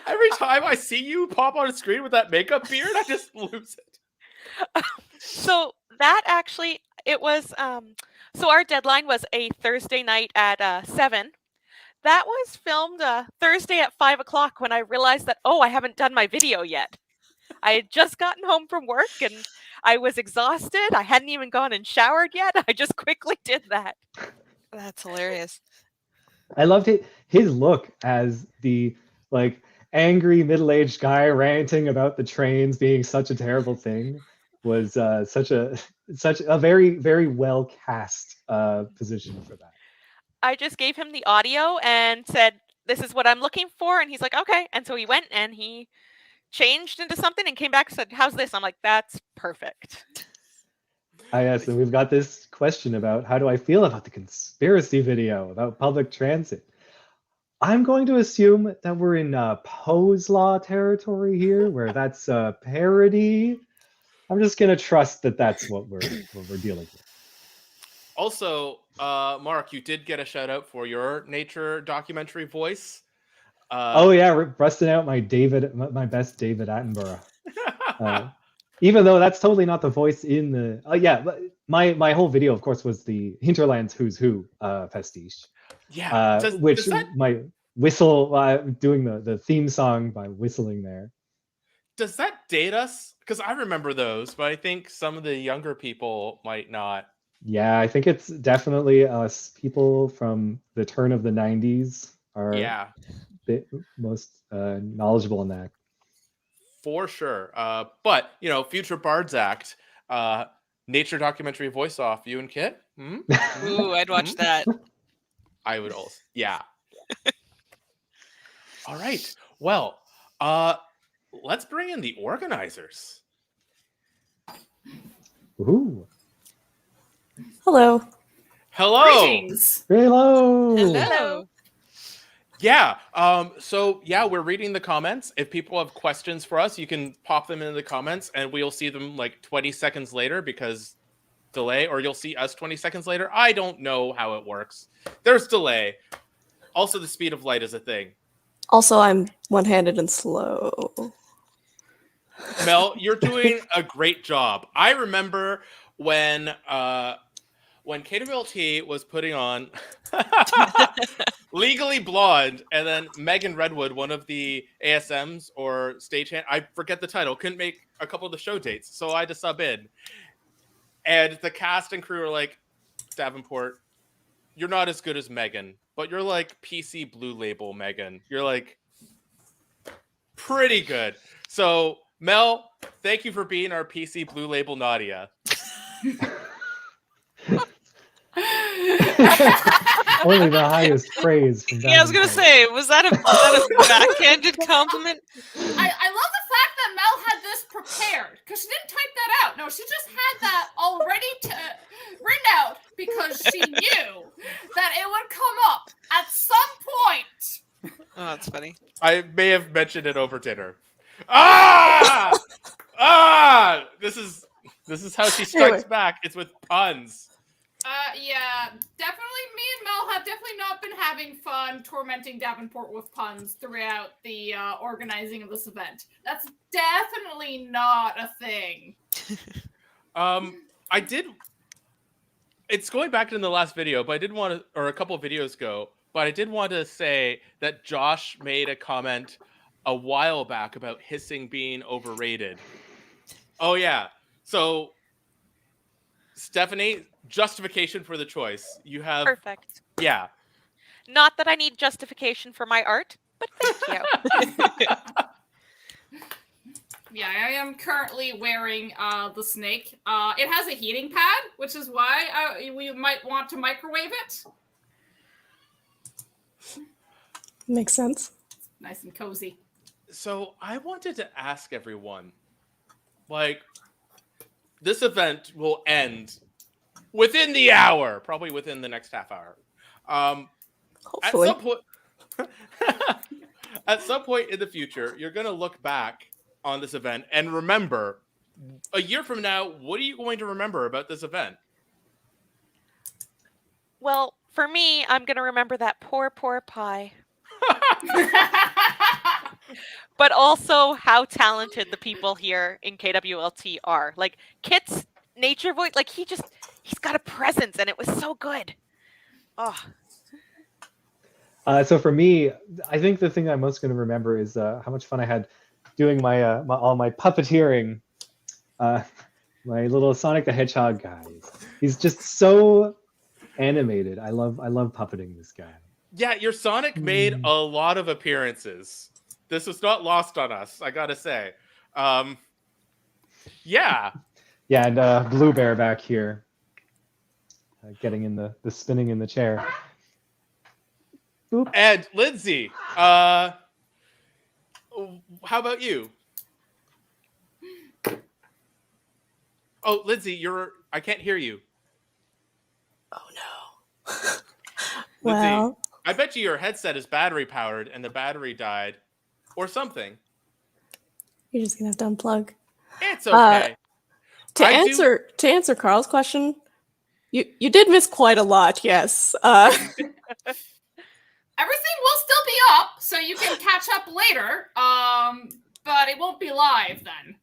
Every time I see you pop on a screen with that makeup beard, I just lose it. So That actually, it was, so our deadline was a Thursday night at 7. That was filmed Thursday at 5 o'clock when I realized that, oh, I haven't done my video yet. I had just gotten home from work and I was exhausted. I hadn't even gone and showered yet. I just quickly did that. That's hilarious. I loved his look as the like angry middle-aged guy ranting about the trains being such a terrible thing was such a very very well cast position for that. I just gave him the audio and said, "This is what I'm looking for," and he's like, "Okay." And so he went and he changed into something and came back and said, "How's this?" I'm like, "That's perfect." Yes, and we've got this question about how do I feel about the conspiracy video about public transit. I'm going to assume that we're in Poe's Law territory here, where that's a parody. I'm just going to trust that that's what we're dealing with. Also, Mark, you did get a shout out for your nature documentary voice. Oh yeah, busting out my best David Attenborough. Even though that's totally not the voice in the but my whole video, of course, was the Hinterland's Who's Who pastiche. Yeah, which my whistle doing the theme song by whistling there. Does that date us? Because I remember those, but I think some of the younger people might not. Yeah, I think it's definitely us people from the turn of the 90s are most knowledgeable in that. For sure. But, Future Bards Act, nature documentary voice off, you and Kit? Mm-hmm. Ooh, I'd watch that. I would also. Yeah. All right. Well, let's bring in the organizers. Ooh. Hello. Hello. Greetings. Hello. Hello. Yeah. We're reading the comments. If people have questions for us, you can pop them into the comments and we'll see them like 20 seconds later because delay, or you'll see us 20 seconds later. I don't know how it works. There's delay. Also, the speed of light is a thing. Also, I'm one-handed and slow. Mel, you're doing a great job. I remember when KWLT was putting on Legally Blonde, and then Megan Redwood, one of the ASMs or stagehand, I forget the title, couldn't make a couple of the show dates, so I had to sub in. And the cast and crew were like, Davenport, you're not as good as Megan, but you're like PC Blue Label Megan. You're like pretty good. So, Mel, thank you for being our PC Blue Label Nadia. Only the highest praise from I was gonna say, was that a backhanded compliment? I love the fact that Mel had this prepared because she didn't type that out. No, she just had that already written out because she knew that it would come up at some point. Oh, that's funny. I may have mentioned it over dinner. Ah! This is how she strikes back. It's with puns. Yeah, definitely. Me and Mel have definitely not been having fun tormenting Davenport with puns throughout the organizing of this event. That's definitely not a thing. I did. It's going back to the last video, but I did want to, or a couple of videos ago, but I did want to say that Josh made a comment a while back about hissing being overrated. Oh yeah, so Stephanie, justification for the choice. You have Perfect. Yeah. Not that I need justification for my art, but thank you. Yeah, I am currently wearing the snake. It has a heating pad, which is why we might want to microwave it. Makes sense. Nice and cozy. So I wanted to ask everyone, like, this event will end within the hour, probably within the next half hour. Hopefully. At some point in the future, you're going to look back on this event and remember, a year from now, what are you going to remember about this event? Well, for me, I'm going to remember that poor pie. But also how talented the people here in KWLT are. Like, Kit's nature voice. Like he's got a presence, and it was so good. Oh. So for me, I think the thing I'm most going to remember is how much fun I had doing all my puppeteering. My little Sonic the Hedgehog guys. He's just so animated. I love puppeting this guy. Yeah, your Sonic made a lot of appearances. This was not lost on us, I gotta say. Yeah. Yeah, and Blue Bear back here, getting in the spinning in the chair. Boop. And Lindsay, how about you? Oh, Lindsay, I can't hear you. Oh no. Lindsay, Well, I bet you your headset is battery powered and the battery died or something. you're just gonna have to unplug. It's okay. To answer Carl's question, you did miss quite a lot, yes. Everything will still be up, so you can catch up later. But it won't be live then.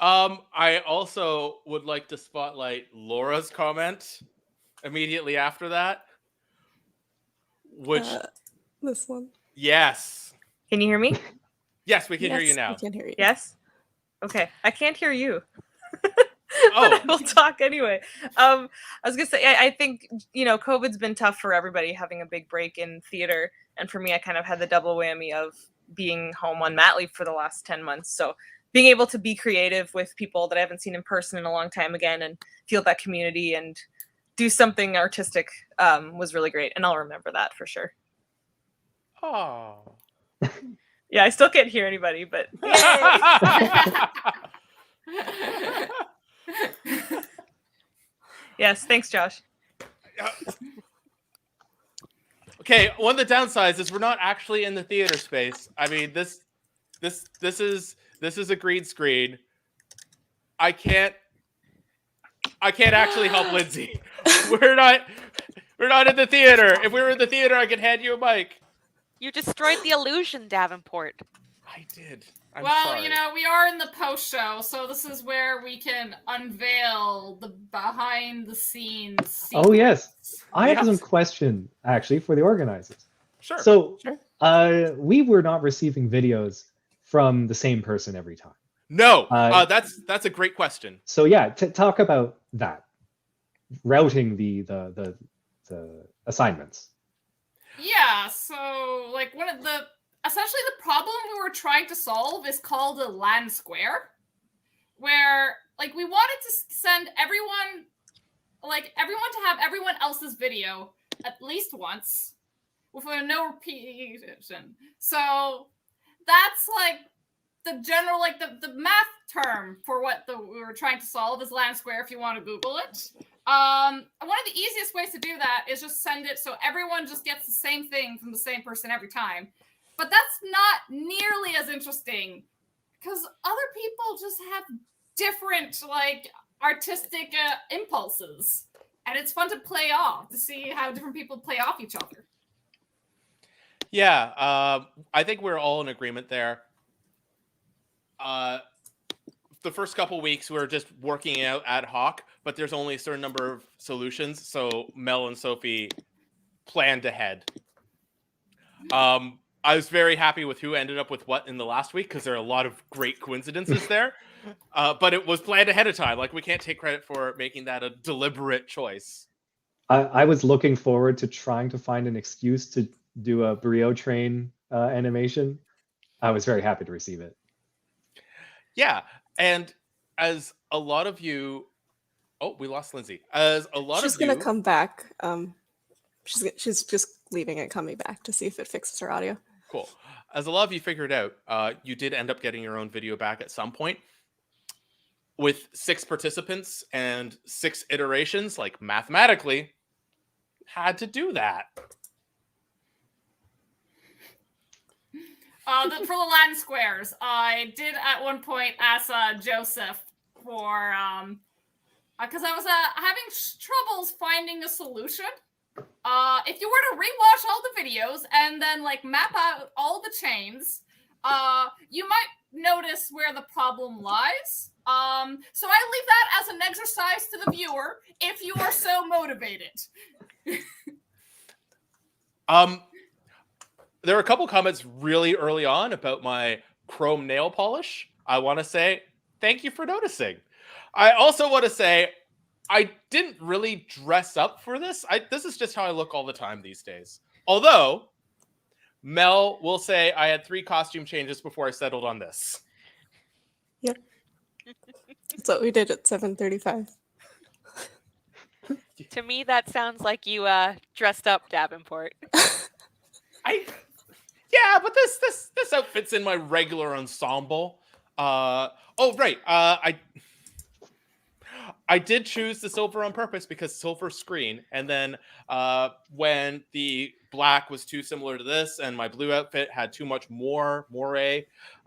I also would like to spotlight Laura's comment immediately after that. Which this one. Yes. Can you hear me? Yes, we can hear you now. We can hear you. Yes? Okay. I can't hear you. Oh. But I will talk anyway. I was going to say, I think, COVID's been tough for everybody having a big break in theater. And for me, I kind of had the double whammy of being home on mat leave for the last 10 months. So being able to be creative with people that I haven't seen in person in a long time again and feel that community and do something artistic was really great. And I'll remember that for sure. Oh. Yeah, I still can't hear anybody, but yes, thanks, Josh. Okay, one of the downsides is we're not actually in the theater space. I mean, this is a green screen. I can't actually help Lindsay. We're not in the theater. If we were in the theater, I could hand you a mic. You destroyed the illusion, Davenport. I did. I'm Well, sorry. we are in the post show, so this is where we can unveil the behind the scenes. Oh yes, I have some question actually for the organizers. Sure. So, we were not receiving videos from the same person every time. No, that's a great question. So yeah, talk about that, routing the assignments. Yeah, so essentially the problem we were trying to solve is called a land square, where we wanted to send everyone to have everyone else's video at least once with no repetition. So that's the general the math term for what we were trying to solve is land square if you want to Google it. One of the easiest ways to do that is just send it so everyone just gets the same thing from the same person every time. But that's not nearly as interesting because other people just have different artistic impulses, and it's fun to play off to see how different people play off each other. Yeah, I think we're all in agreement there. The first couple weeks we were just working out ad hoc, but there's only a certain number of solutions, so Mel and Sophie planned ahead. I was very happy with who ended up with what in the last week because there are a lot of great coincidences there, but it was planned ahead of time. We can't take credit for making that a deliberate choice. I was looking forward to trying to find an excuse to do a Brio train animation. I was very happy to receive it. Yeah, and as a lot of you, we lost Lindsay. As a lot She's of you, gonna come back. She's just leaving and coming back to see if it fixes her audio. Cool. As a lot of you figured out, you did end up getting your own video back at some point. With 6 participants and 6 iterations, mathematically, had to do that. For the land squares, I did at one point ask Joseph for because I was having troubles finding a solution. If you were to rewatch all the videos and then map out all the chains, you might notice where the problem lies. So I leave that as an exercise to the viewer if you are so motivated. There were a couple comments really early on about my chrome nail polish. I want to say thank you for noticing. I also want to say I didn't really dress up for this. This is just how I look all the time these days. Although Mel will say I had 3 costume changes before I settled on this. Yep. That's what we did at 7:35. To me, that sounds like you dressed up, Davenport. Yeah, but this outfit's in my regular ensemble. Oh right. I did choose the silver on purpose because silver screen, and then when the black was too similar to this, and my blue outfit had too much moire,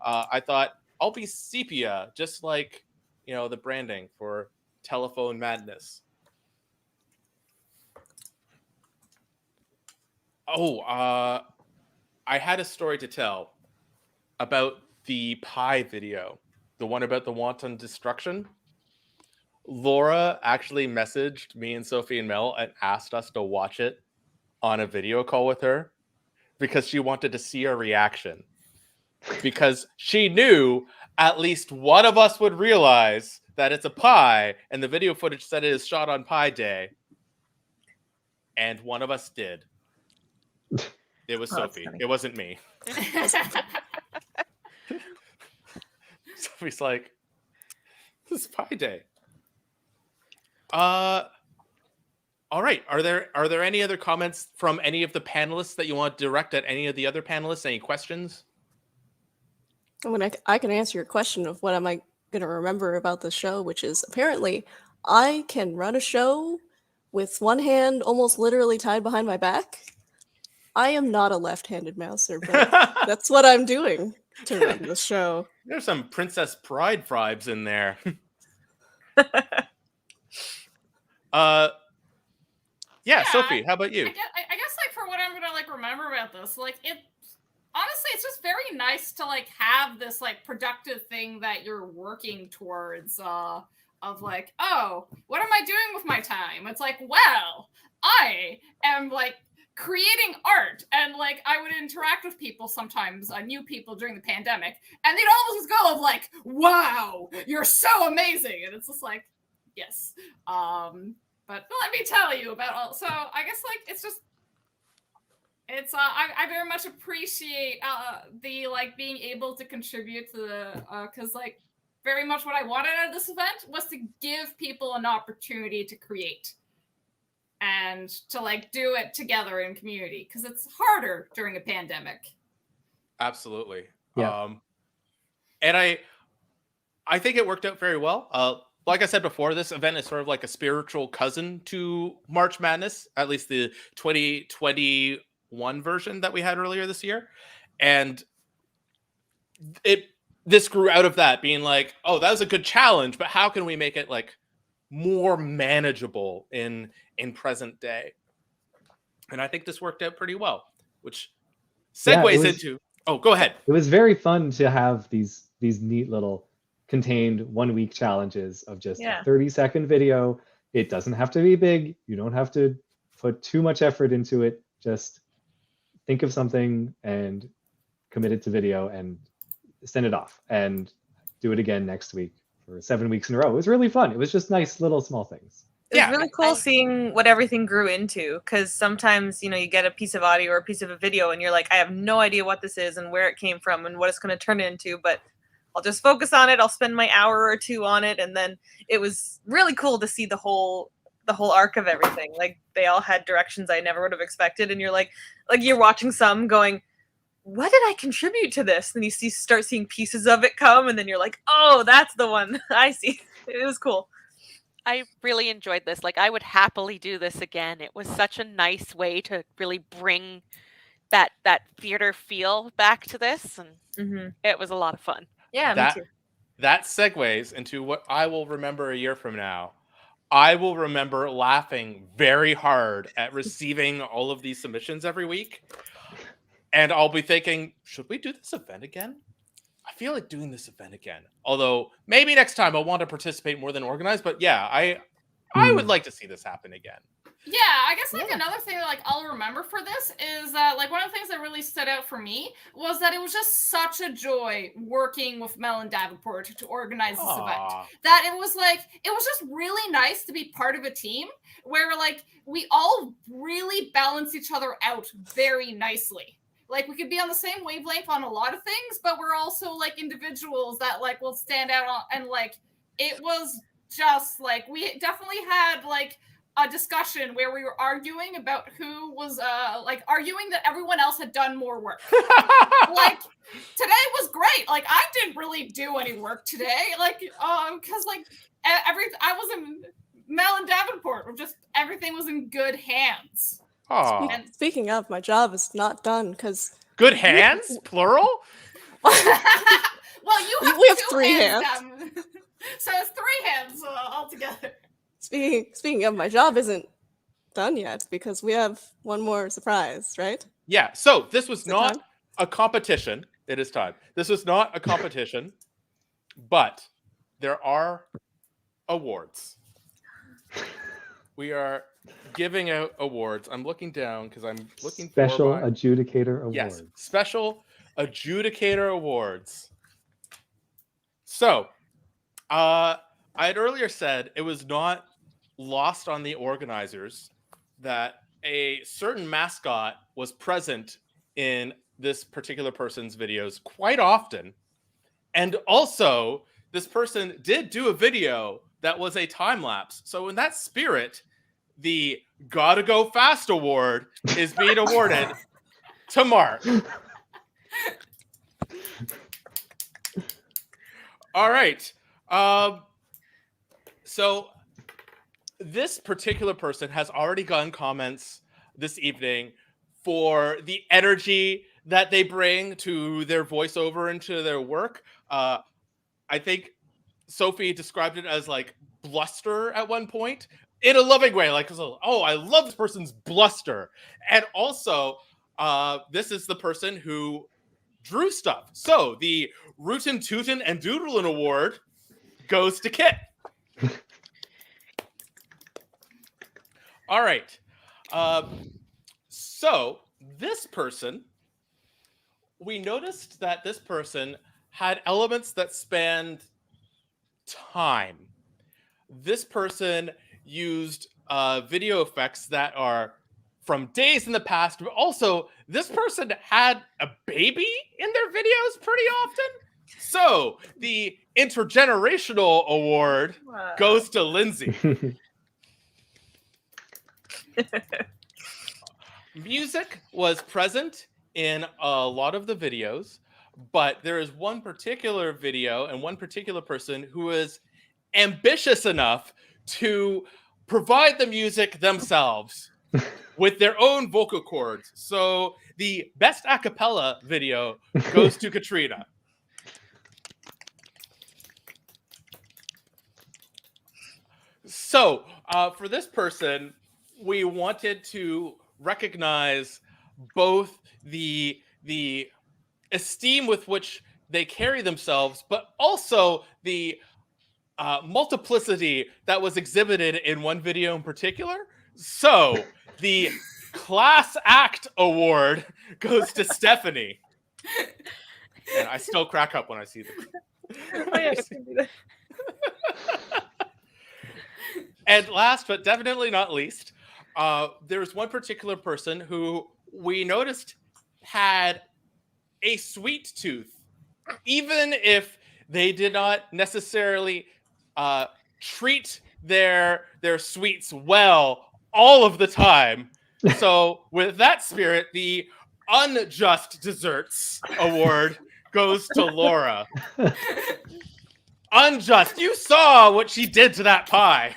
I thought I'll be sepia, just like the branding for Telephone Madness. Oh, I had a story to tell about the pie video, the one about the wanton destruction. Laura actually messaged me and Sophie and Mel and asked us to watch it on a video call with her because she wanted to see our reaction. Because she knew at least one of us would realize that it's a pie, and the video footage said it is shot on Pie Day. And one of us did. It was Sophie. It wasn't me. Sophie's like, this is Pie Day. All right. Are there any other comments from any of the panelists that you want to direct at any of the other panelists? Any questions? I can answer your question of what am I going to remember about the show, which is apparently I can run a show with one hand almost literally tied behind my back. I am not a left-handed mouser, but that's what I'm doing to run the show. There's some Princess Bride vibes in there. Yeah, Sophie, how about you? I guess like for what I'm gonna like remember about this, like it honestly, it's just very nice to like have this like productive thing that you're working towards. Of like, oh, what am I doing with my time? It's like, well, I am like creating art, and like I would interact with people sometimes, new people during the pandemic, and they'd always go of like, wow, you're so amazing, and it's just like, yes. But let me tell you about all. So I guess like I very much appreciate the like being able to contribute to the because like very much what I wanted out of this event was to give people an opportunity to create and to like do it together in community, because it's harder during a pandemic. Absolutely. Yeah. And I think it worked out very well. Like I said before, this event is sort of like a spiritual cousin to March Madness, at least the 2021 version that we had earlier this year. And this grew out of that being like, oh, that was a good challenge, but how can we make it like more manageable in present day? And I think this worked out pretty well, which segues into... Oh, go ahead. It was very fun to have these neat little contained 1 week challenges of just a 30-second video. It doesn't have to be big. You don't have to put too much effort into it. Just think of something and commit it to video and send it off, and do it again next week for 7 weeks in a row. It was really fun. It was just nice little small things. It was really cool seeing what everything grew into, because sometimes, you get a piece of audio or a piece of a video and you're like, I have no idea what this is and where it came from and what it's going to turn into, but I'll just focus on it. I'll spend my hour or two on it. And then it was really cool to see the whole arc of everything. Like they all had directions I never would have expected. And you're like you're watching some going, what did I contribute to this? And you start seeing pieces of it come, and then you're like, oh, that's the one. I see. It was cool. I really enjoyed this. Like, I would happily do this again. It was such a nice way to really bring that theater feel back to this, and it was a lot of fun. Yeah, me too. That segues into what I will remember a year from now. I will remember laughing very hard at receiving all of these submissions every week. And I'll be thinking, should we do this event again? I feel like doing this event again. Although maybe next time I'll want to participate more than organize. But yeah, I would like to see this happen again. Yeah, I guess like another thing that like I'll remember for this is that like one of the things that really stood out for me was that it was just such a joy working with Mel and Davenport to organize this event. That it was just really nice to be part of a team where like we all really balance each other out very nicely. Like we could be on the same wavelength on a lot of things, but we're also like individuals that like will stand out on, and like it was just like we definitely had like a discussion where we were arguing about who was like arguing that everyone else had done more work. Like today was great. Like I didn't really do any work today. Like because like I was in Mel and Davenport. Just everything was in good hands. Speaking of, my job is not done because good hands, plural. Well, we have 3 hands. So it's 3 hands altogether. Speaking of, my job isn't done yet because we have one more surprise, right? Yeah. So this was not a competition. It is time. This was not a competition, but there are awards. We are giving out awards. I'm looking down because I'm looking for Special Adjudicator Awards. Yes, Special Adjudicator Awards. So, I had earlier said it was not lost on the organizers that a certain mascot was present in this particular person's videos quite often. And also, this person did do a video that was a time lapse. So in that spirit, the Gotta Go Fast Award is being awarded to Mark. All right. So this particular person has already gotten comments this evening for the energy that they bring to their voiceover and to their work. I think Sophie described it as like bluster at one point in a loving way. Like, oh, I love this person's bluster. And also, this is the person who drew stuff. So the Rootin' Tootin' and Doodlin' Award goes to Kit. All right. So this person, we noticed that this person had elements that spanned time. This person used video effects that are from days in the past, but also this person had a baby in their videos pretty often. So the Intergenerational Award goes to Lindsay. Music was present in a lot of the videos, but there is one particular video and one particular person who is ambitious enough to provide the music themselves with their own vocal cords. So the best a cappella video goes to Katrina. So for this person, we wanted to recognize both the esteem with which they carry themselves, but also the multiplicity that was exhibited in one video in particular. So the Class Act Award goes to Stephanie. And I still crack up when I see them. Oh, yeah, I can do that. And last, but definitely not least, there's one particular person who we noticed had a sweet tooth, even if they did not necessarily treat their sweets well all of the time. So with that spirit, the Unjust Desserts Award goes to Laura. Unjust. You saw what she did to that pie.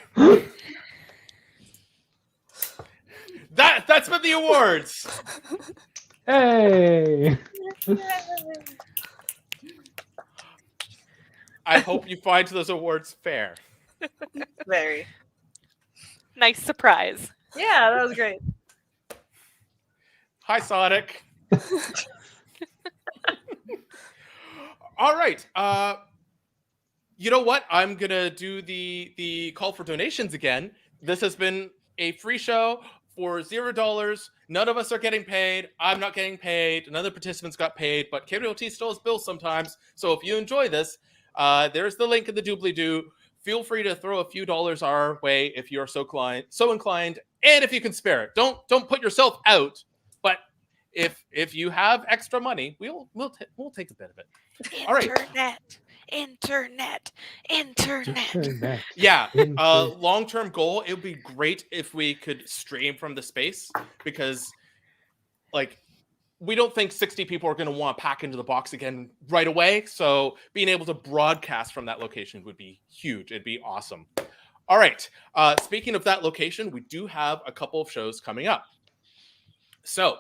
That's been the awards. Hey. I hope you find those awards fair. Very. Nice surprise. Yeah, that was great. Hi, Sonic. All right. You know what? I'm gonna do the call for donations again. This has been a free show for $0. None of us are getting paid. I'm not getting paid. None of the participants got paid, but KWLT still has bills sometimes. So if you enjoy this, there's the link in the doobly-doo. Feel free to throw a few dollars our way if you're so inclined, and if you can spare it. Don't put yourself out, but if you have extra money, we'll take a bit of it. All right. Internet. Yeah. Long-term goal, it would be great if we could stream from the space, because like we don't think 60 people are going to want to pack into the box again right away. So being able to broadcast from that location would be huge. It'd be awesome. All right. Speaking of that location, we do have a couple of shows coming up. So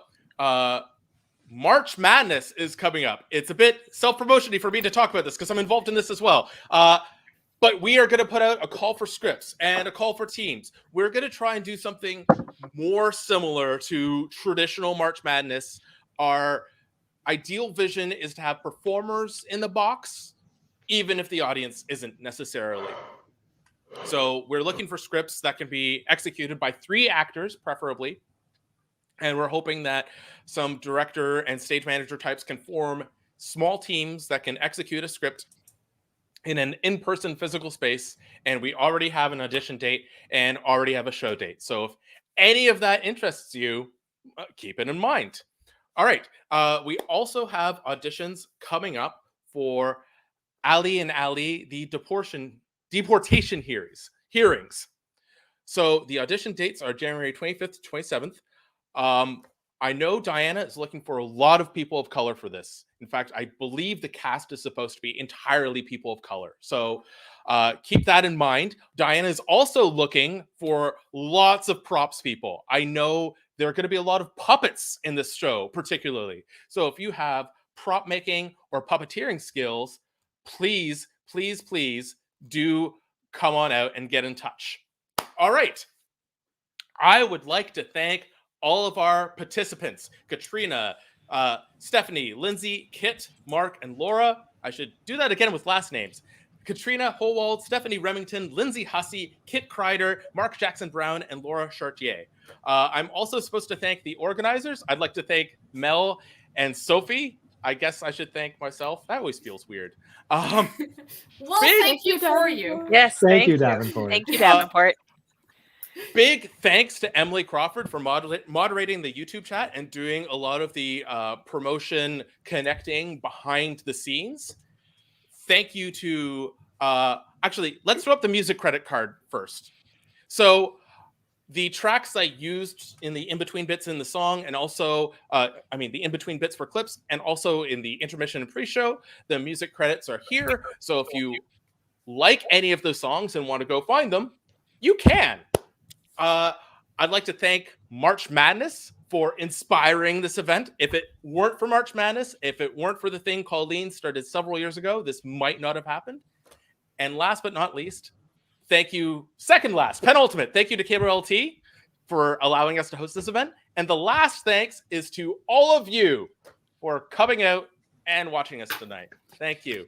March Madness is coming up. It's a bit self-promotion-y for me to talk about this because I'm involved in this as well. But we are going to put out a call for scripts and a call for teams. We're going to try and do something more similar to traditional March Madness. Our ideal vision is to have performers in the box, even if the audience isn't necessarily. So we're looking for scripts that can be executed by 3 actors, preferably. And we're hoping that some director and stage manager types can form small teams that can execute a script in an in-person physical space. And we already have an audition date and already have a show date. So if any of that interests you, keep it in mind. All right. We also have auditions coming up for Ali and Ali, the deportation hearings. So the audition dates are January 25th to 27th. I know Diana is looking for a lot of people of color for this. In fact, I believe the cast is supposed to be entirely people of color. So keep that in mind. Diana is also looking for lots of props people. I know there are going to be a lot of puppets in this show, particularly. So if you have prop making or puppeteering skills, please do come on out and get in touch. All right. I would like to thank all of our participants: Katrina, Stephanie, Lindsay, Kit, Mark, and Laura. I should do that again with last names. Katrina Holwald, Stephanie Remington, Lindsay Hussey, Kit Kreider, Mark Jackson Brown, and Laura Chartier. I'm also supposed to thank the organizers. I'd like to thank Mel and Sophie. I guess I should thank myself. That always feels weird. Well, thank you for you. Yes, thank you, Davenport. Thank you, Davenport. Big thanks to Emily Crawford for moderating the YouTube chat and doing a lot of the promotion connecting behind the scenes. Thank you to, actually, let's throw up the music credit card first. So the tracks I used in the in-between bits in the song, and also, the in-between bits for clips, and also in the intermission and pre-show, the music credits are here. So if you like any of those songs and want to go find them, you can. I'd like to thank March Madness for inspiring this event. If it weren't for March Madness, if it weren't for the thing Colleen started several years ago, this might not have happened. And last but not least, thank you, penultimate, thank you to KWLT for allowing us to host this event. And the last thanks is to all of you for coming out and watching us tonight. Thank you.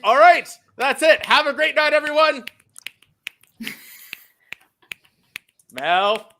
All right, that's it. Have a great night, everyone. Mel.